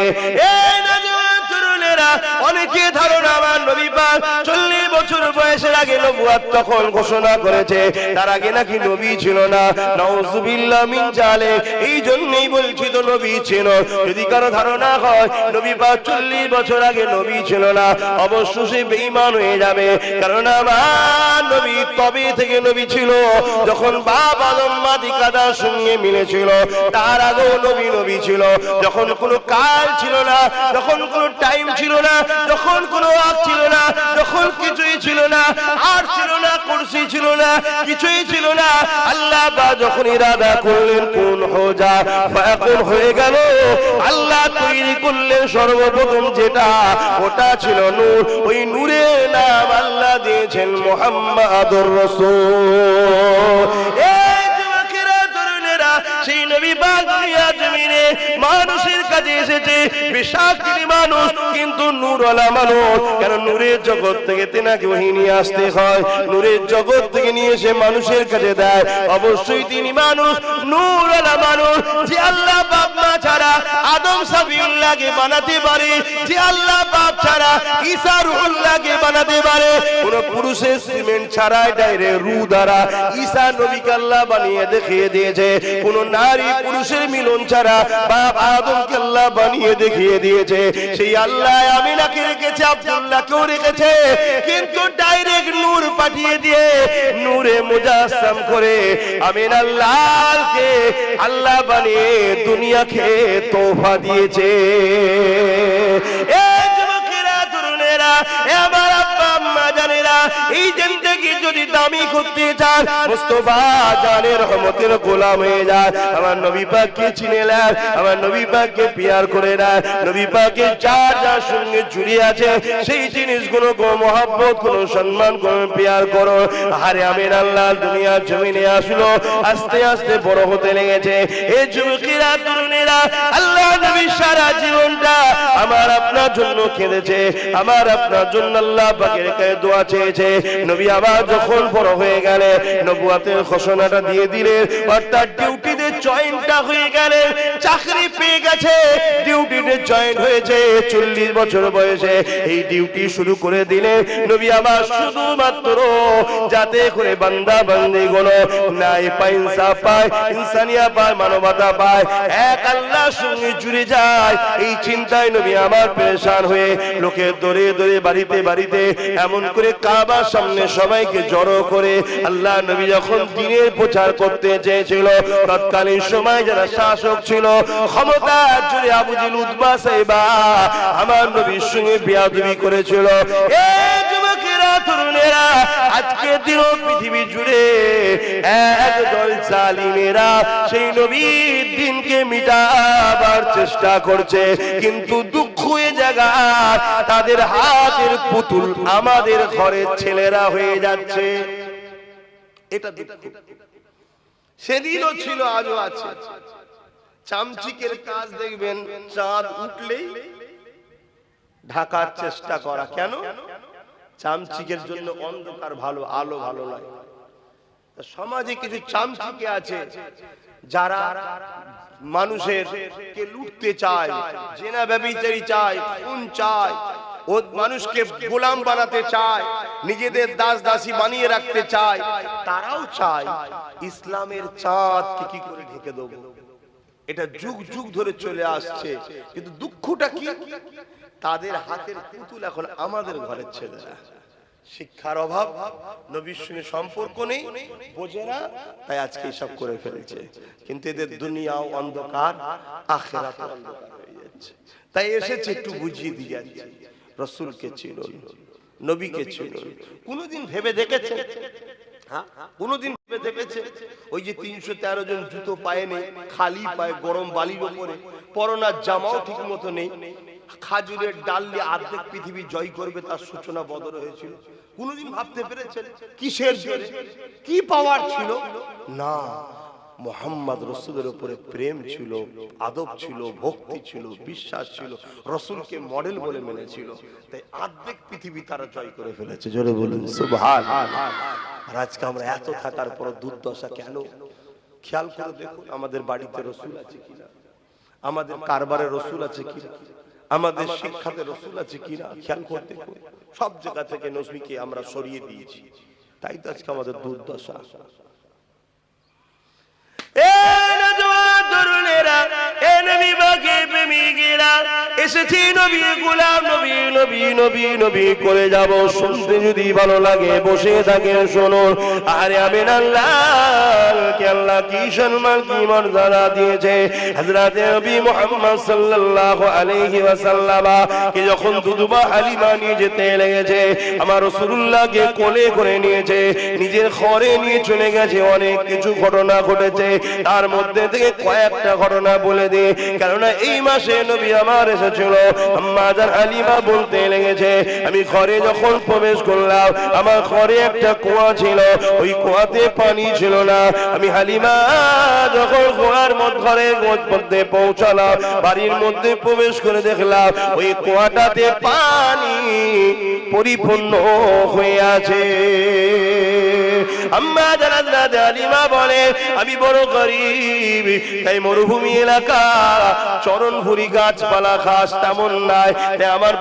অনেকে ধারণা আমার নবী পাক 40 বছর বয়সের আগে নবুয়ত তখন ঘোষণা করেছে, তার আগে নাকি নবী ছিল না। নাউযুবিল্লাহ মিন জালিক। এই জন্যই বলছি তো নবী ছিল। যদি কারো ধারণা হয় নবী পাক 40 বছর আগে নবী ছিল না, অবশ্যই সে বেঈমান হয়ে যাবে। কারণ আমার নবী তবে থেকে নবী ছিল যখন বাপ আদম মাটি কাদার সঙ্গে মিলেছিল। তার আগেও নবী নবী ছিল, যখন কোনো কাল ছিল না, যখন কোনো টাইম ছিল না, যখন কোনো ওয়াক্ত ছিল না, যখন কিছুই ছিল না, আর ছিল না, কুরসি ছিল না, কিছুই ছিল না। আল্লাহ বা যখন ইরাদা করলেন কুন হো যা, ফায়াকুন হয়ে গেল। আল্লাহ তৈরি করলেন সর্বপ্রথম যেটা, ওটা ছিল নূর। ওই নূরের নাম আল্লাহ দিয়েছেন মুহাম্মাদুর রাসূল। সেই নবী পাক দুনিয়া জমিনে মানুষের কাছে এসেছে, বিশাল তিনি মানুষ কিন্তু নূরওয়ালা মানুষ। কেন? নূরের জগৎ থেকে তেনাকে ওহী নিয়ে আসতে হয়, নূরের জগৎ থেকে নিয়ে এসে মানুষের কাছে দেয়। অবশ্যই তিনি মানুষ, নূরওয়ালা মানুষ, যে আল্লাহ বাপ মা ছাড়া ছাড়া আদম সাবিউল্লাহকে বানাতে পারে, যে আল্লাহ বাপ ছাড়া ঈসা রুহুল্লাহকে বানাতে পারে, কোন পুরুষের সিমেন্ট ছাড়াই ডাইরেক্ট রূহ দ্বারা ঈসা নবীকে আল্লাহ বানিয়ে দেখিয়ে দিয়েছে। কোন নারী পুরুষের মিলন ছাড়া বাপ আদমকে আল্লাহ বানিয়ে দেখিয়ে দিয়েছে। সেই আল্লাহ আমিনাকে রেখেছে, আব্দুল্লাহকেও রেখেছে, কিন্তু ডাইরেক্ট নূর পাঠিয়ে দিয়ে নূরে মুজাসসাম করে আমিনার লালকে আল্লাহ বানিয়ে দুনিয়াকে তোহফা দিয়েছে। এই যুবকেরা, তরুণেরা, আমার আব্বা আম্মা জানেরা, এই জিন্দেগি যদি দামি করতে চান, মুস্তাফা জানের রহমতের গোলাম হয়ে যায়, আমার নবী পাককে চিনে নেন, আমার নবী পাককে পিয়ার করে নেন, নবী পাকের যার যার সঙ্গে জুড়ে আছে সেই জিনিসগুলো কোনো মহব্বত, কোনো সম্মান, কোনো পিয়ার করো। আরে আমিন আল্লাহ দুনিয়ার জমিনে আসলো, আস্তে আস্তে বড় হতে লেগেছে। এই যুবকেরা, তরুণেরা, আল্লাহ নবী সারা জীবনটা আমার আপনার জন্য কেঁদেছে, আমার আপনার জন্য আল্লাহ পাকের কাছে দোয়া চেয়েছে। নবী আবার যখন বড় হয়ে গেলে নবুয়াতের ঘোষণাটা দিয়ে দিলেন, অর্থাৎ ডিউটিতে জয়েন্টটা হয়ে গেলে, চাকরি পেয়ে গেছে, ডিউটিতে জয়েন্ট হয়েছে 40 বছর বয়সে, এই ডিউটি শুরু করে দিলে নবী আবার শুধুমাত্র যাতে করে বান্দা বান্দি গুলো নাই পায়, ইনসাফ পায়, ইনসানিয়া পায়, মানবতা পায়, এক আল্লাহর সঙ্গে জুড়ে যায়, এই চিন্তায় নবী আমার পেরেশান হয়ে লোকের দরে দরে, বাড়িতে বাড়িতে, এমন করে কাবার সামনে সবাইকে জড়ো করে আল্লাহ নবী যখন দ্বীনের প্রচার করতে চেয়েছিল, তৎকালীন সময় যারা শাসক ছিল, ক্ষমতা জুড়ে আবু জিল, উতবা, সাইবা আমার নবীর সঙ্গে বেয়াদবি করেছিল। এই যুবকেরা, তরুণেরা, আজকে দিনও পৃথিবী জুড়ে একদল জালিমেরা সেই নবীর দিনকে মিটাবার চেষ্টা করছে, কিন্তু দুঃখ হয়ে জায়গা তাদের হাতের পুতুল আমাদের ঘরের ছেলেরা হয়ে যাচ্ছে। এটা দুঃখ। সেদিনও ছিল, আজও আছে। চামচিকের কাজ দেখবেন, চাঁদ উঠলেই ঢাকার চেষ্টা করা। কেন? চামচিকের জন্য অন্ধকার ভালো, আলো ভালো নয়। সমাজে কিছু চামচিকে আছে যারা মানুষের কে লুটতে চায়, জেনা ব্যভিচারী চায়, খুন চায়, ও মানুষকে গোলাম বানাতে চায়, নিজেদের দাস দাসী বানিয়ে রাখতে চায়। তারাও চায় ইসলামের চাঁদকে কি করে ঢেকে দেবো। এটা যুগ যুগ ধরে চলে আসছে, কিন্তু দুঃখটা কি, তাদের হাতের পুতুল এখন আমাদের ঘরের ছেলেরা। শিক্ষার অভাব, নবীর সঙ্গে সম্পর্ক নেই, বোঝে না, তাই আজকে সব করে ফেলেছে। কিন্তু এদের দুনিয়াও অন্ধকার, আখিরাতও অন্ধকার হয়ে যাচ্ছে। তাই এসেছে একটু বুঝিয়ে দিয়ে যাচ্ছে, রাসূলকে চিনুন, নবীকে চিনুন। কোনদিন ভেবে দেখেছে? কোনদিন ভেবে দেখেছে ওই যে 313 জন জুতো পায়ে নেই, খালি পায়ে, গরম বালির উপরে, পরনার জামাও ঠিক মতো নেই, খাজুরের ডাল দিয়ে অর্ধেক পৃথিবী জয় করবে, তার সূচনা বদর হয়েছিল? কোনদিন ভাবতে পেরেছেন? কিসের জন্য, কি পাওয়ার ছিল? না, মুহাম্মদ রাসূলের উপরে প্রেম ছিল, আদব ছিল, ভক্তি ছিল, বিশ্বাস ছিল, রাসূলকে মডেল বলে মেনেছিল, তাই অর্ধেক পৃথিবী তারা জয় করে ফেলেছে। জোরে বলুন সুবহানাল্লাহ। আর আজকে আমরা এত থাকার পর দুর্দশা কেন? খেয়াল করে দেখুন, আমাদের বাড়িতে রাসূল আছে কিনা, আমাদের কারবারে রাসূল আছে কিনা, আমাদের শিক্ষাতে রাসূল আছে কিনা, খেয়াল করে দেখুন। সব জায়গা থেকে নবীকে আমরা সরিয়ে দিয়েছি, তাই তো আজকে আমাদের দুর্দশা। এসেছি নবী গোলাম, নবী নবী নবী নবী করে যাব। শুনতে যদি ভালো লাগে বসে থাকেন শুনুন। আরে আমিন আল্লাহকে আল্লাহ কি সম্মান, কি মর্যাদা দিয়েছে। হযরত নবী মুহাম্মদ সাল্লাল্লাহু আলাইহি ওয়াসাল্লাম কে যখন দুধবা হালিমা নিয়ে যেতে লেগেছে, আমার রাসূলুল্লাহকে কোলে করে নিয়েছে, নিজের ঘরে নিয়ে চলে গেছে। অনেক কিছু ঘটনা ঘটেছে, তার মধ্যে থেকে কয়েকটা ঘটনা বলে দিই, কেননা এই মাসে নবী আমার এসেছিল। আম্মা জান হালিমা বলতে লেগেছে, আমি ঘরে যখন প্রবেশ করলাম, আমার ঘরে একটা কুয়া ছিল, ওই কুয়াতে পানি ছিল না। আমি হালিমা যখন কুয়ার ঘরের মধ্যে পৌঁছালাম, বাড়ির মধ্যে প্রবেশ করে দেখলাম ওই কুয়াটাতে পানি পরিপূর্ণ হয়ে আছে। আম্মা জান হযরত হালিমা বলে আমি বড় গরীব, তাই মরুভূমি এলাকা চরণ ভুরি গাছপালা ঘাস তেমন নাই, তাই আমার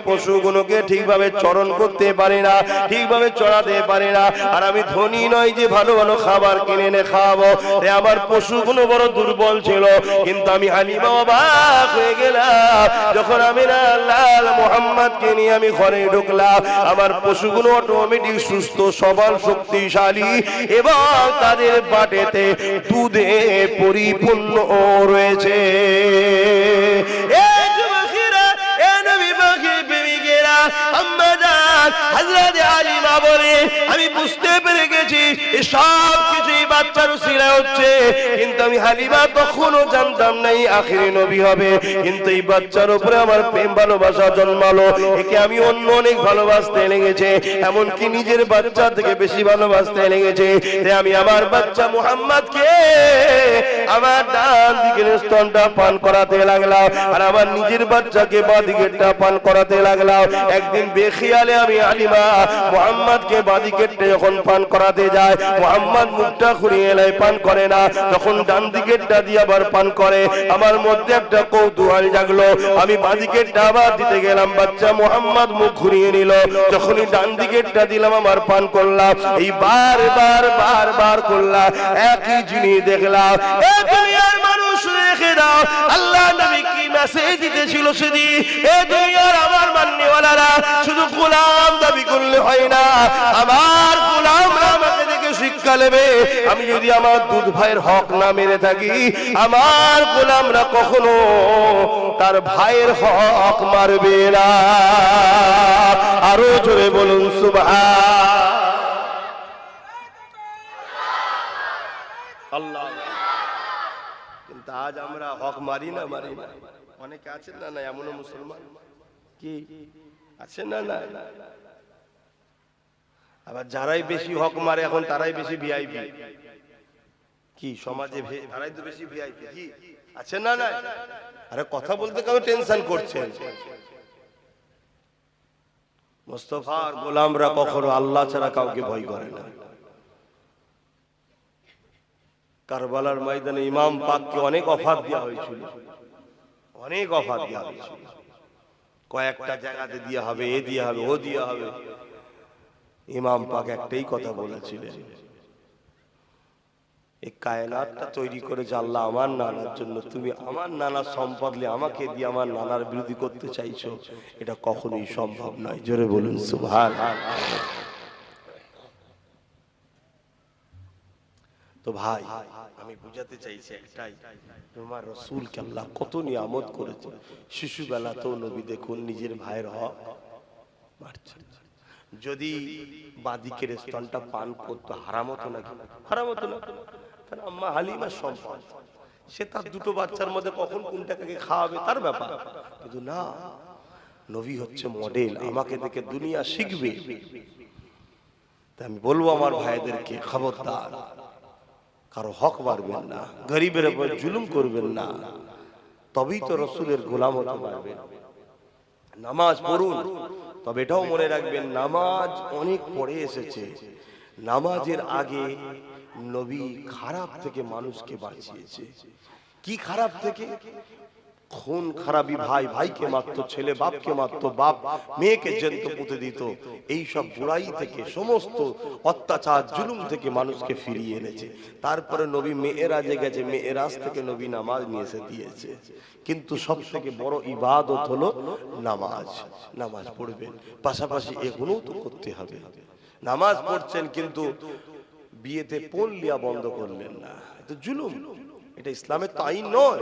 পশুগুলোকে ঠিকভাবে চরণ করতে পারে না, ঠিকভাবে চড়াতে পারে না। আর আমি ধনী নয় যে ভালো ভালো খাবার কিনে এনে খাওয়াবো, তাই আমার পশুগুলো বড় দুর্বল ছিল। কিন্তু আমি হালিমা অবাক হয়ে গেলাম, যখন আমি লাল মুহাম্মদকে নিয়ে আমি ঘরে ঢুকলাম, আমার পশুগুলো অটোমেটিক সুস্থ সবল শক্তিশালী এবং তাদের বাটেতে দুধে পরিপূর্ণ রয়েছে। এই যুবকেরা, এই নবী পাখির প্রেমিকেরা, আম্মা জান হযরত হালিমা বলে আমি বুঝতে পেরে গেছি সব কিছুই বাচ্চার উসিলায় হচ্ছে, কিন্তু আমি হালিমা তখনও জানতাম না এই আখিরি নবী হবে। কিন্তু এই বাচ্চার উপরে আমার প্রেম ভালোবাসা জন্মালো, একে আমি অন্য অনেক ভালোবাসতে লেগেছে, এমনকি নিজের বাচ্চা থেকে বেশি ভালোবাসতে লেগেছে। তাই আমি আমার বাচ্চা মুহাম্মদকে আমার ডান দিকের স্তনটা পান করাতে লাগলাম, আর আমার নিজের বাচ্চাকে বাঁ দিকেরটা পান করাতে লাগলাম। একদিন বেখিয়ালে আমি হালিমা মুহাম্মদকে বাঁ দিকেরটা যখন পান করাতে যায়, মুহাম্মদ মুখটা ঘুরিয়ে এলাই পান করে না, তখন ডান দিকেরটা দিয়ে আবার পান করে। আমার মধ্যে একটা কৌতূহল জাগলো, আমি বাঁ দিকেরটা আবার দিতে গেলাম, বাচ্চা মুহাম্মদ মুখ ঘুরিয়ে নিল। যখনই ডান দিকেরটা দিলাম আমার পান করলাম, এই বারবার করলাম, একই জিনিস দেখলাম। এ দুনিয়ার মানুষ রেখে দাও, আল্লাহ নবী কি মেসেজ দিতেছিল সেদিন, এ দুনিয়ার আমার মান্যওয়ালারা শুধু গোলাম দাবি করলে হয় না, আমার গোলামরা আমাকে দেখে শিক্ষা নেবে। আমি যদি আমার দুধ ভাইয়ের হক না মেরে থাকি, আমার গোলামরা কখনো তার ভাইয়ের হক মারবে না। আরো জোরে বলুন সুবহানাল্লাহ। কিন্তু আজ আমরা হক মারি না। অনেকে আছেন না এমনও মুসলমান কি আছেন না? আবার যারাই বেশি হক মারে এখন তারাই বেশি ভিআইপি। কি সমাজে তারাই তো বেশি ভিআইপি, কি আছেন না? আরে কথা বলতে কেউ টেনশন করছেন? মুস্তাফার গোলামরা কখনো আল্লাহ ছাড়া কাউকে ভয় করে না। কারবালার ময়দানে ইমাম পাককে অনেক অফার দেওয়া হয়েছিল, কয়েকটা জায়গাতে দেওয়া হবে, এ দেওয়া হবে, ও দেওয়া হবে। ইমাম পাক একটাই কথা বলেছিলেন, এই কায়নাতটা তৈরি করেছে আল্লাহ আমার নানার জন্য, তুমি আমার নানার সম্পদ নিয়ে আমাকে দিয়ে আমার নানার বিরোধী করতে চাইছো, এটা কখনোই সম্ভব নয়। জোরে বলুন সুবহানাল্লাহ। তো ভাই আমি বুঝাতে চাইছি একটাই, তোমার রাসূলকে আল্লাহ কত নিয়ামত করেছে। শিশুবেলাতেও নবী দেখুন নিজের ভাইয়ের হক মারছেন। যদি বাদিকের স্তনটা পান করতো হারাম হতো নাকি? হারাম হতো না। কারণ আম্মা হালিমার সম্পদ, সে তার দুটো বাচ্চার মধ্যে কখন কোনটাকে খাওয়াবে তার ব্যাপার। কিন্তু না, নবী হচ্ছে মডেল, আমাকে দেখে দুনিয়া শিখবে। তাই আমি বলবো আমার ভাইদেরকে, খবরদার কারো হক মারবেন না, গরিবের উপর জুলুম করবেন না, তবেই তো রাসূলের গোলাম হতে পারবেন। নামাজ পড়ুন, তবে এটাও মনে রাখবেন নামাজ অনেক পড়ে এসেছে, নামাজের আগে নবী খারাপ থেকে মানুষকে বাঁচিয়েছে। কি খারাপ থেকে? খুন খারাপি, ভাই ভাইকে মারত, ছেলে বাপকে মারত, বাপ মেয়েকে জ্যান্ত পুঁতে দিত, এই সব বুড়াই থেকে, সমস্ত অত্যাচার জুলুম থেকে মানুষকে ফিরিয়ে এনেছে। তারপরে নবী মেয়েরাজে গেছে, মেয়েরাজ থেকে নবী নামাজ নিয়ে এসে দিয়েছে। কিন্তু সব থেকে বড় ইবাদত হলো নামাজ। নামাজ পড়বেন, পাশাপাশি এগুলোও তো করতে হবে। নামাজ পড়ছেন কিন্তু বিয়েতে পোল লিয়া বন্ধ করলেন না, এটা জুলুম, এটা ইসলামের তো আইন নয়।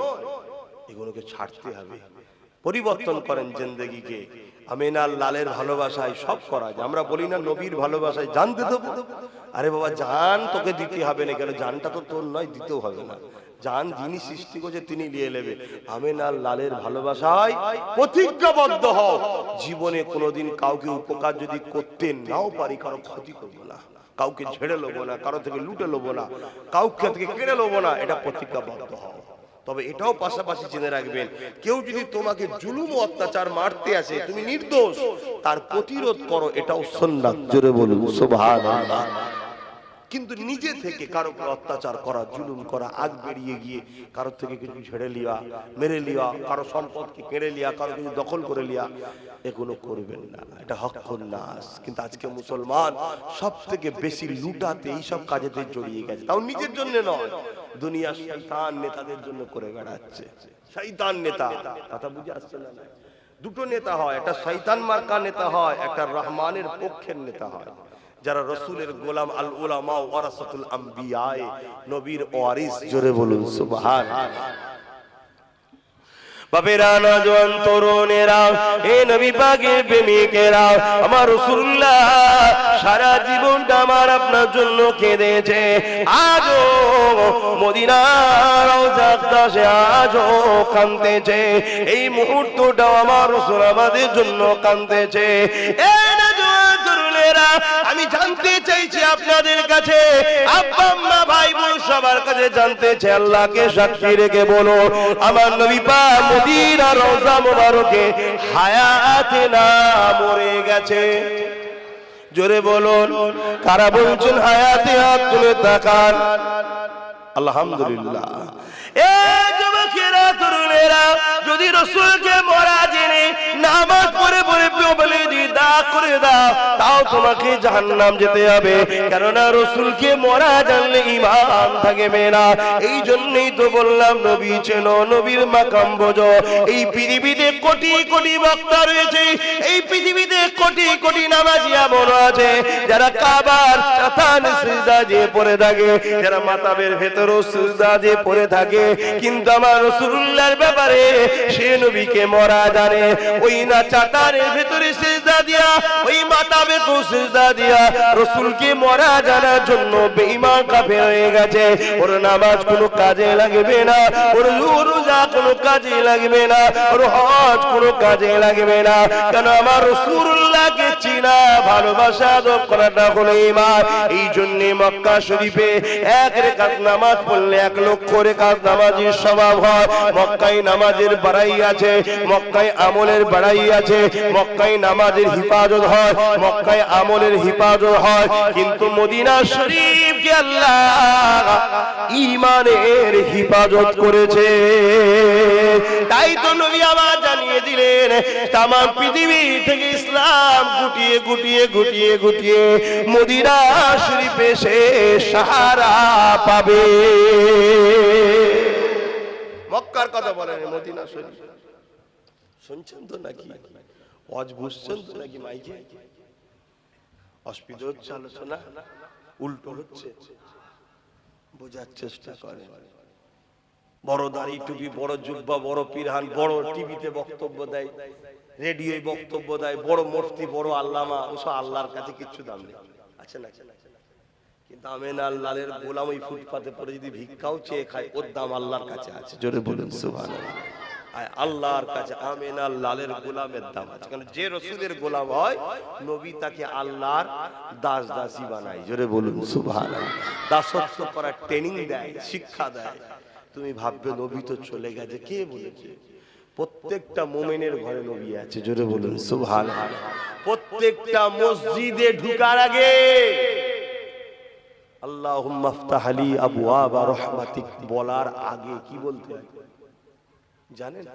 এগুলোকে ছাড়তে হবে, পরিবর্তন করেন জিন্দেগিকে। আমিনার লালের ভালোবাসায় সব করা যায়। আমরা বলি না নবীর ভালোবাসায় জান দিতে দেবো। আরে বাবা, জান তোকে দিতে হবে না, কেন জানটা তো তোর নয়, দিতেও হবে না। জান যিনি সৃষ্টি করেছে তিনি নিয়ে নেবে। আমিনার লালের ভালোবাসায় প্রতিজ্ঞাবদ্ধ হও, জীবনে কোনোদিন কাউকে উপকার যদি করতে নাও পারি, কারো ক্ষতি করবো না, কাউকে ঝেড়ে নেবো না, কারো থেকে লুটে নেবো না, কাউকে থেকে কেড়ে নেবো না, এটা প্রতিজ্ঞাবদ্ধ হও। তবে এটাও পাশাপাশি জেনে রাখবেন, কেউ যদি তোমাকে জুলুম ও অত্যাচার মারতে আসে, তুমি নির্দোষ, তার প্রতিরোধ করো, এটাও সুন্নাত। জোরে বলুন সুবহানাল্লাহ। কিন্তু নিজে থেকে কারো উপর অত্যাচার করা, জুলুম করা, আগ বেরিয়ে গিয়ে কারোর থেকে কিছু ছেড়ে লিয়া, মেরে লিয়া, কারো সম্পদকে কেড়ে লিয়া, কারো কিছু দখল করে লিয়া, এগুলো করবেন না, এটা হকুন নাস। কিন্তু আজকে মুসলমান সব থেকে বেশি লুটাতে এইসব কাজেতে জড়িয়ে গেছে, তাও নিজের জন্য নয়, দুনিয়ার শয়তান নেতাদের জন্য করে বেড়াচ্ছে। শয়তান নেতা, কথা বুঝে আসছে না? দুটো নেতা হয়, একটা শয়তান মার্কা নেতা হয়, একটা রহমানের পক্ষের নেতা হয়, যারা রসুলের গোলাম। আল উলামা ওয়ারাসাতুল আম্বিয়া, নবীর ওয়ারিস। জোরে বলুন সুবহানাল্লাহ। বাপেরা, নওজোয়ান তরুণেরা, হে নবী পাকের প্রেমিকেরা, আমার রাসূলুল্লাহ সারা জীবনটা আমার আপনার জন্য কেঁদেছে। আজও মদিনার রওজার দাসে আজও কাঁদতেছে। এই মুহূর্তটাও আমার রাসূল আমাদের জন্য কাঁদতেছে। আমি জানতে চাইছি আপনাদের কাছে, আব্বা আম্মা ভাই বোন সবার কাছে জানতে চাই, আল্লাহকে সাক্ষী রেখে বলো, আমার নবী পাক মদিনার রওজা মুবারকে হায়াতে না মরে গেছে? জোরে বলুন, কারা বলছেন হায়াতে? হাত তুলে তাকান। আলহামদুলিল্লাহ। এ যুবকেরা, তরুণেরা, যদি রাসূলকে মরা জেনে নামাজ পড়ে পড়ে বলে দি দাগ করে দাও, তাও তোমাকে জাহান্নাম যেতে হবে, কেননা রাসূলকে মরা জানলে ঈমান থাকবে না। এই জন্যই তো বললাম, নবী চেনো, নবীর মাকাম বোঝো। এই পৃথিবীতে কোটি কোটি বক্তা রয়েছে, এই পৃথিবীতে কোটি কোটি নামাজি এমন আছে যারা কাবার চাতানে সিজদা দিয়ে পড়ে থাকে, যারা মাতাবের ভেতরও সিজদা দিয়ে পড়ে থাকে, কিন্তু আমার রাসূলুল্লাহর ব্যাপারে সে নবীকে মরা জানে। ওই না চাতারের ভেতরে সিজদা দিয়া, ওই মাতাবে তো সিজদা দিয়া রাসূলকে মরা জানার জন্য বেঈমান কাফের হয়ে গেছে। ওর নামাজ কোনো কাজে লাগবে না, ওর রোজা কোনো কাজে লাগবে না, ওর হজ কোনো কাজে লাগবে না, কেন আমার রাসূলুল্লাহকে চিনা ভালোবাসা করাটা হলো ঈমান। এই জন্য মক্কা শরীফে এক রাকাত নামাজ পড়লে 1 লক্ষ রাকাত নামাজের স্বভাব হয়। মক্কায় নামাজের বাড়াই আছে, মক্কায় আমলের বাড়াই আছে, মক্কায় নামাজের হিফাজত হয়, মক্কায় আমলের হিফাজত হয়। কিন্তু মদিনা শরীফকে আল্লাহ ঈমানের হিফাজত করেছে। তাই তো নবী আমার জানিয়ে দিলেন, তাম পৃথিবী থেকে ইসলাম গুটিয়ে গুটিয়ে গুটিয়ে গুটিয়ে মদিনা শরীফে সে সাহারা পাবে। মক্কার কথা বলেন, মদিনা শরীফ শুনছেন তো নাকি? ওয়াজ বুঝছেন তো নাকি? মাইকে অস্পিদ হচ্ছে, আলোচনা উল্টো হচ্ছে, বোঝার চেষ্টা করে। বড় দাড়ি টুপি, বড় জুব্বা, বড় পিরহান, বড় টিভিতে বক্তব্য দেয়, রেডিওয় বক্তব্য দেয়, বড় মুফতি, বড় আল্লামা, ওসব আল্লাহর কাছে কিচ্ছু দাম নেই। আছে না? কিন্তু আমেনা আল্লাহর গোলাম ওই ফুটপাতে পড়ে যদি ভিক্ষাও চেয়ে খায়, ওর দাম আল্লাহর কাছে আছে। জোরে বলুন সুবহানাল্লাহ। আল্লাহর কাছে আমেনা আল্লাহর গোলামের দাম আছে, কারণ যে রাসূলের গোলাম হয় নবী তাকে আল্লাহর দাস দাসী বানায়। জোরে বলুন সুবহানাল্লাহ। দাসত্ব করার ট্রেনিং দেয়, শিক্ষা দেয়। তুমি ভাববে নবী তো চলে গেছে, কে বলেছে? প্রত্যেকটা মুমিনের ঘরে নবী আছে। জোরে বলুন সুবহানাল্লাহ। প্রত্যেকটা মসজিদে ঢোকার আগে আল্লাহুম্মা ইফতাহ লি আবওয়াবা রাহমাতিক বলার আগে কি বলতে হয় জানেন?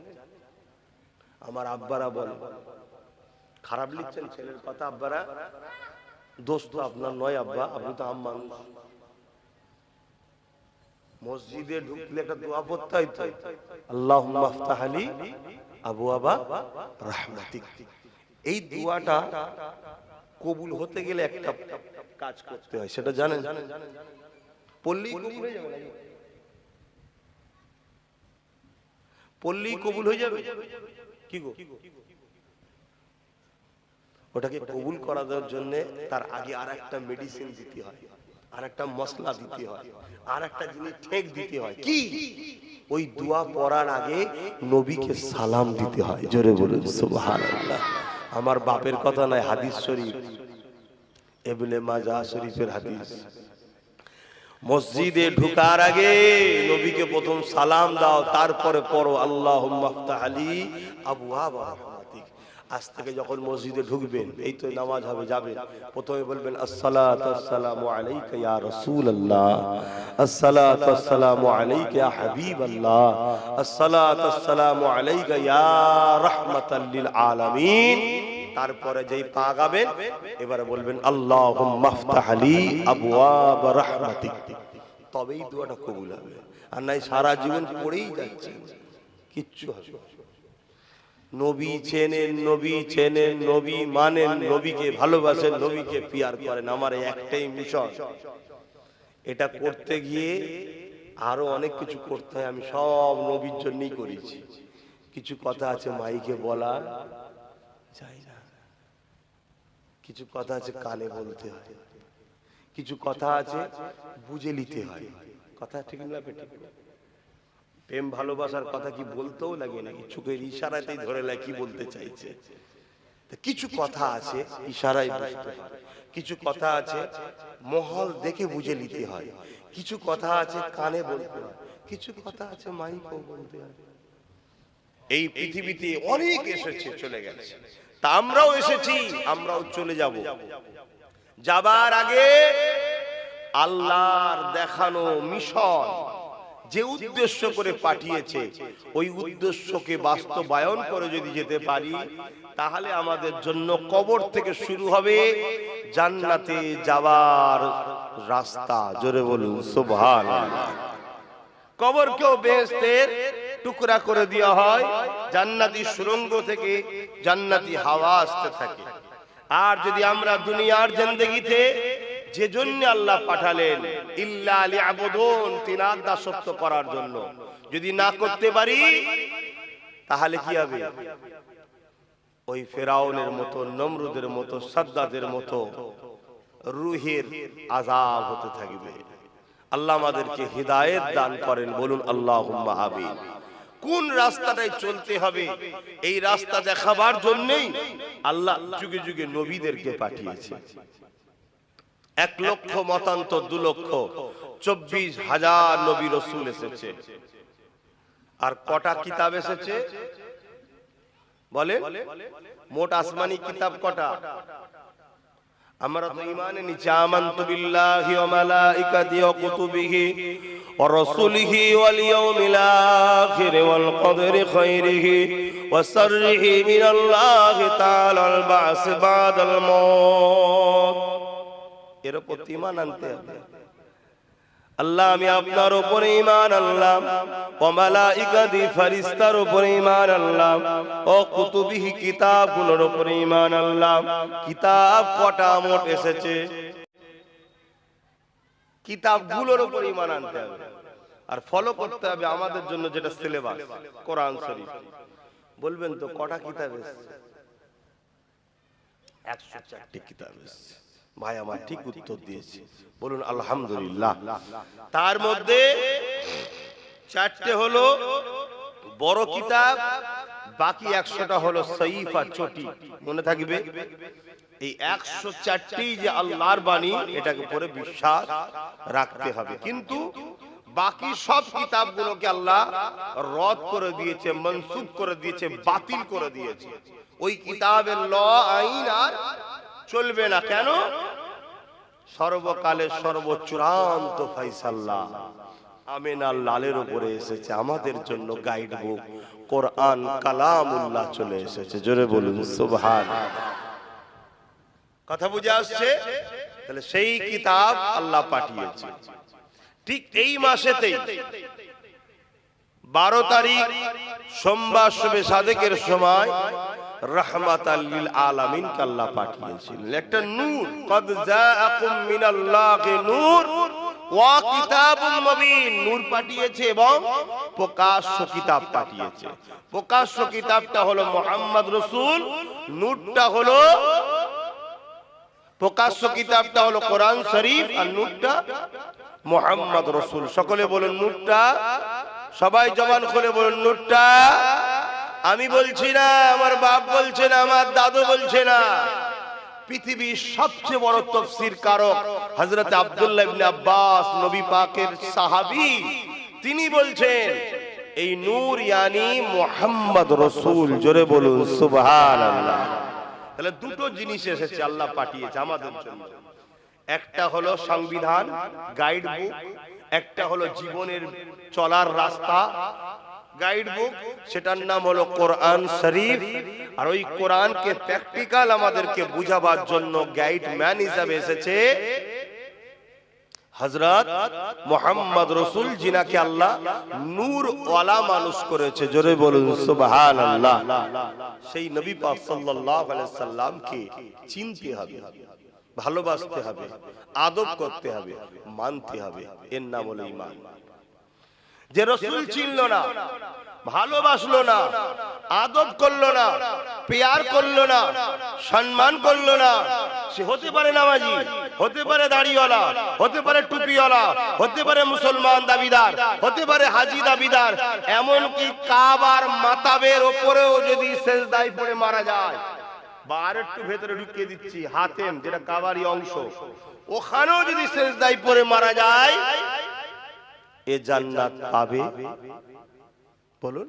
আমার আব্বারা বলে, খারাপ লিখছেন ছেলের কথা, আব্বারা দোষ তো আপনার নয়, আব্বা আপনি তো আম মানুষ। মসজিদে ঢুকলে একটা দোয়া পড়তে হয় তো, আল্লাহুম্মা ইফতাহ লি আবওয়াবা রাহমাতিক। এই দোয়াটা কবুল হতে গেলে একটা কাজ করতে হয়, সেটা জানেন? পড়লেই কবুল হয়ে যাবে নাকি? পড়লেই কবুল হয়ে যাবে কি গো? ওটাকে কবুল করার জন্য তার আগে আর একটা মেডিসিন দিতে হয়, আর একটা মশলা দিতে হয়, আর একটা জিনিস ঠেক দিতে হয়। কি? ওই দোয়া পড়ার আগে নবীকে সালাম দিতে হয়। জোরে বলুন সুবহানাল্লাহ। আমার বাপের কথা নয়, হাদিস শরীফ, ইবনে মাজাহ শরীফের হাদিস। মসজিদে ঢোকার আগে নবীকে প্রথম সালাম দাও, তারপরে পড়ো আল্লাহুম্মা আফতাহ আলী আবওয়াব রাহমাতিক। আজ থেকে যখন মসজিদে ঢুকবেন, এই তো নামাজ হবে, যাবেন, প্রথমে বলবেন আসসালাতু ওয়াসসালামু আলাইকা ইয়া রাসূলুল্লাহ, আসসালাতু ওয়াসসালামু আলাইকা ইয়া হাবিবাল্লাহ, আসসালাতু ওয়াসসালামু আলাইকা ইয়া রাহমাতাল লিল আলামিন। তারপরে যেই পা গাবেন এবারে বলবেন আল্লাহুম্মা আফতাহ আলী আবওয়াব রাহমাতিক। তবেই দোয়াটা কবুল হবে, আর নাই সারা জীবন পড়েই যাচ্ছেন, কিচ্ছু হবে না। নবী চেনেন, নবী চেনেন, নবী মানেন, নবীকে ভালোবাসেন, নবীকে পিয়ার করেন, আমার একটাই মিশন। এটা করতে গিয়ে আরো অনেক কিছু করতে হয়, আমি সব নবীর জন্যই করেছি। কিছু কথা আছে মাইকে বলা যায় না, কিছু কথা আছে কানে বলতে হয়, কিছু কথা আছে বুঝে নিতে হয়। কথা ঠিক না বেঠিক? প্রেম ভালোবাসার কথা কি বলতেও লাগে নাকি? চোখের ইশারাতেই ধরে লাগে কি বলতে চাইছে। কিছু কথা আছে ইশারায় বুঝতে হয়, কিছু কথা আছে মহল দেখে বুঝে নিতে হয়, কিছু কথা আছে কানে বলতে হয়, কিছু কথা আছে মাইকেও বলতে হয়। এই পৃথিবীতে অনেক এসেছে, চলে গেছে, তা আমরাও এসেছি, আমরাও চলে যাব। যাবার আগে আল্লাহর দেখানো মিশন, যে উদ্দেশ্য করে পাঠিয়েছে, ওই উদ্দেশ্যকে বাস্তবায়ন করে যদি যেতে পারি, তাহলে আমাদের জন্য কবর থেকে শুরু হবে জান্নাতে যাওয়ার রাস্তা। জোরে বলুন সুবহানাল্লাহ। কবরকেও বেহেশতের টুকরা করে দেওয়া হয়, জান্নাতি সুরঙ্গ থেকে জান্নাতি হাওয়া আসতে থাকে। আর যদি আমরা দুনিয়ার জিন্দেগিতে যে জন্য আল্লাহ পাঠালেন ইল্লা লিয়াবুদুন, তিনার দাসত্ব করার জন্য, যদি না করতে পারি তাহলে কি হবে? ওই ফেরাউনের মতো, নমরুদের মতো, সাদ্দাদের মতো রূহের আযাব হতে থাকবে। আল্লাহ আমাদেরকে হিদায়াত দান করেন, বলুন আল্লাহুম্মা আমিন। কোন রাস্তাটায় চলতে হবে এই রাস্তা দেখাবার জন্যই আল্লাহ যুগে যুগে নবীদেরকে পাঠিয়েছে। 1 লক্ষ মতান্তর 2 লক্ষ 24,000 নবী রাসূল এসেছে। আর কটা কিতাব এসেছে বলেন? মোট আসমানি কিতাব কটা? আমরা তো ঈমানে নিচে আমানতু বিল্লাহি ওয়া মালাইকাতিহি ওয়া কুতুবিহি ওয়া রাসূলিহি ওয়াল ইয়াউমিল আখির ওয়াল কদরি খায়রিহি ওয়া শাররিহি মিনাল্লাহি তাআলাল বা'স বাদাল মাউত। এর উপর ঈমান আনতে হবে। আল্লাহ আমি আপনার উপরে ঈমান আনলাম, ওয়া মালাইকাতি ফেরেশতার উপরে ঈমান আনলাম, ও কুতুবিহি কিতাবগুলোর উপরে ঈমান আনলাম। কিতাব কটা মোট এসেছে? কিতাবগুলোর উপরে ঈমান আনতে হবে আর ফলো করতে হবে আমাদের জন্য যেটা সিলেবাস কোরআন শরীফ। বলবেন তো কটা কিতাব এসেছে? 104টি কিতাব এসেছে। ভাই আমার ঠিক উত্তর দিয়েছে, বলুন আলহামদুলিল্লাহ। তার মধ্যে 4টে হলো বড় কিতাব, বাকি 100টা হলো সহিফা, চটি। মনে থাকবে এই 104টি যে আল্লাহর বাণী, এটাকে পরে বিশ্বাস রাখতে হবে। কিন্তু বাকি সব কিতাবগুলোকে আল্লাহ রদ করে দিয়েছে, মনসুখ করে দিয়েছে, বাতিল করে দিয়েছে। ওই কিতাবের ল আইন আর চলবে না। কেন? সর্বকালের সর্বচূড়ান্ত ফয়সালা আমিনার লালের উপরে এসেছে, আমাদের জন্য গাইড বুক কোরআন কালামুল্লাহ চলে এসেছে। জোরে বলুন সুবহানাল্লাহ। কথা বুঝে আসছে? তাহলে সেই কিতাব আল্লাহ পাঠিয়েছে। ঠিক এই মাসেতেই 12 তারিখ সোমবার শুভে সাদেকের সময় রাহমাতাল লিল আলামিন কে আল্লাহ পাঠিয়েছিলেন। একটা নূর, কদ জাআকুম মিনাল্লাহি নূর ওয়া কিতাবুম মুবিন, নূর পাঠিয়েছে এবং প্রকাশ্য কিতাব পাঠিয়েছে। প্রকাশ্য কিতাবটা হলো মুহাম্মদ রাসূল, নূরটা হলো প্রকাশ্য কিতাবটা হলো কোরআন শরীফ, আর নূরটা মুহাম্মদ রাসূল। সকলে বলুন নূরটা, সবাই জবান খুলে বলুন নূরটা। আমি বলছি না, আমার বাপ বলছে না, আমার দাদু বলছে না, পৃথিবীর সবচেয়ে বড় তাফসীর কারক হযরত আব্দুল্লাহ ইবনে আব্বাস নবী পাকের সাহাবী, তিনি বলছেন এই নূর ইয়ানি মুহাম্মদ রাসূল। জোরে বলুন সুবহানাল্লাহ। তাহলে দুটো জিনিস এসেছে আল্লাহ পাঠিয়েছে আমাদের জন্য, একটা হলো সংবিধান গাইড বুক, একটা হলো জীবনের চলার রাস্তা গাইড বুক, সেটার নাম হলো কোরআন শরীফ। আর ওই কোরআনকে প্র্যাকটিক্যাল আমাদেরকে বুঝাবার জন্য গাইড ম্যান হিসেবে এসেছে হযরত মুহাম্মদ রাসূল, যিনাকে আল্লাহ নূর ওয়ালা মানুষ করেছে। জোরে বলুন সুবহানাল্লাহ। সেই নবী পাক সাল্লাল্লাহু আলাইহি সাল্লামকে চিনতে হবে, ভালোবাসতে হবে, আদব করতে হবে, মানতে হবে। এর নাম হলো ঈমান। যে রাসূল চিনলো না, ভালোবাসলো না, আদব করলো না, প্যার করলো না, সম্মান করলো না, সে হতে পারে নামাজি, হতে পারে দাড়িওয়ালা, হতে পারে টুপিওয়ালা, হতে পারে মুসলমান দাবিদার, হতে পারে হাজী দাবিদার, এমনকি কাবার মাতাবের উপরেও যদি সেজদায় পড়ে মারা যায়, বা আর একটু ভেতরে ঢুকিয়ে দিচ্ছি হাতেম, যেটা কাবারই অংশ, ওখানেও যদি সেজদায় পড়ে মারা যায়, এ জান্নাত পাবে? বলুন,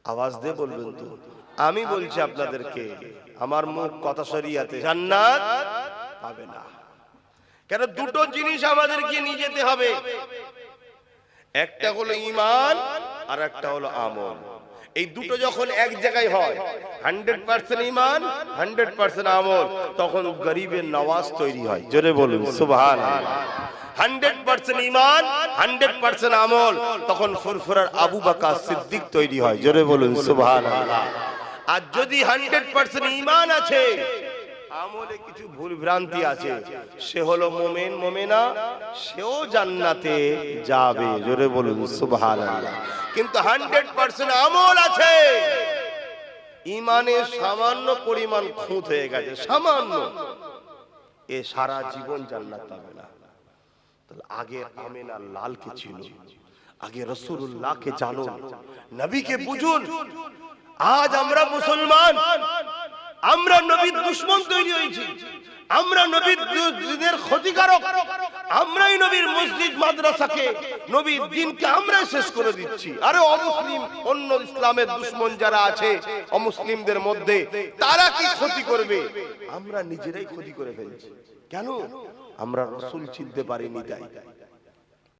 আওয়াজ দিয়ে বলবেন তো। আমি বলছি আপনাদেরকে, আমার মুখ কথা শরিয়াতে, জান্নাত পাবে না। কেন? দুটো জিনিস আমাদেরকে নিয়ে যেতে হবে, একটা হলো ঈমান আর একটা হলো আমল। এই দুটো যখন এক জায়গায় হয়, 100% ঈমান 100% আমল, তখন গরিবের নওয়াজ তৈরি হয়। জোরে বলুন সুবহানাল্লাহ। 100% ঈমান 100% আমল, তখন ফুরফুরার আবু বকর সিদ্দিক তৈরি হয়। জোরে বলুন সুবহানাল্লাহ। আর যদি 100% ঈমান আছে, আমলে কিছু ভুল ভ্রান্তি আছে, সে হলো মুমিন মুমিনা, সেও জান্নাতে যাবে। জোরে বলুন সুবহানাল্লাহ। কিন্তু 100% আমল আছে, ঈমানের সামান্য পরিমাণ খুঁত হয়ে গেছে, সামান্য, এ সারা জীবন জান্নাত পাবে না। তাহলে আগে আমিনা লালকে ছিল, আগে রাসূলুল্লাহকে জানুন, নবীকে বুঝুন। আজ আমরা মুসলমান, আমরা নবীর দুশমন তৈরি হয়েছি, আমরা নবীর দ্বীনের ক্ষতিকারক, আমরাই নবীর মসজিদ মাদ্রাসাকে, নবীর দ্বীনকে আমরাই শেষ করে দিচ্ছি। আরে অমুসলিম, অন্য ইসলামের দুশমন যারা আছে অমুসলিমদের মধ্যে, তারা কি ক্ষতি করবে? আমরা নিজেরাই ক্ষতি করে ফেলছি। কেন? আমরা রাসূল চিনতে পারিনি তাই।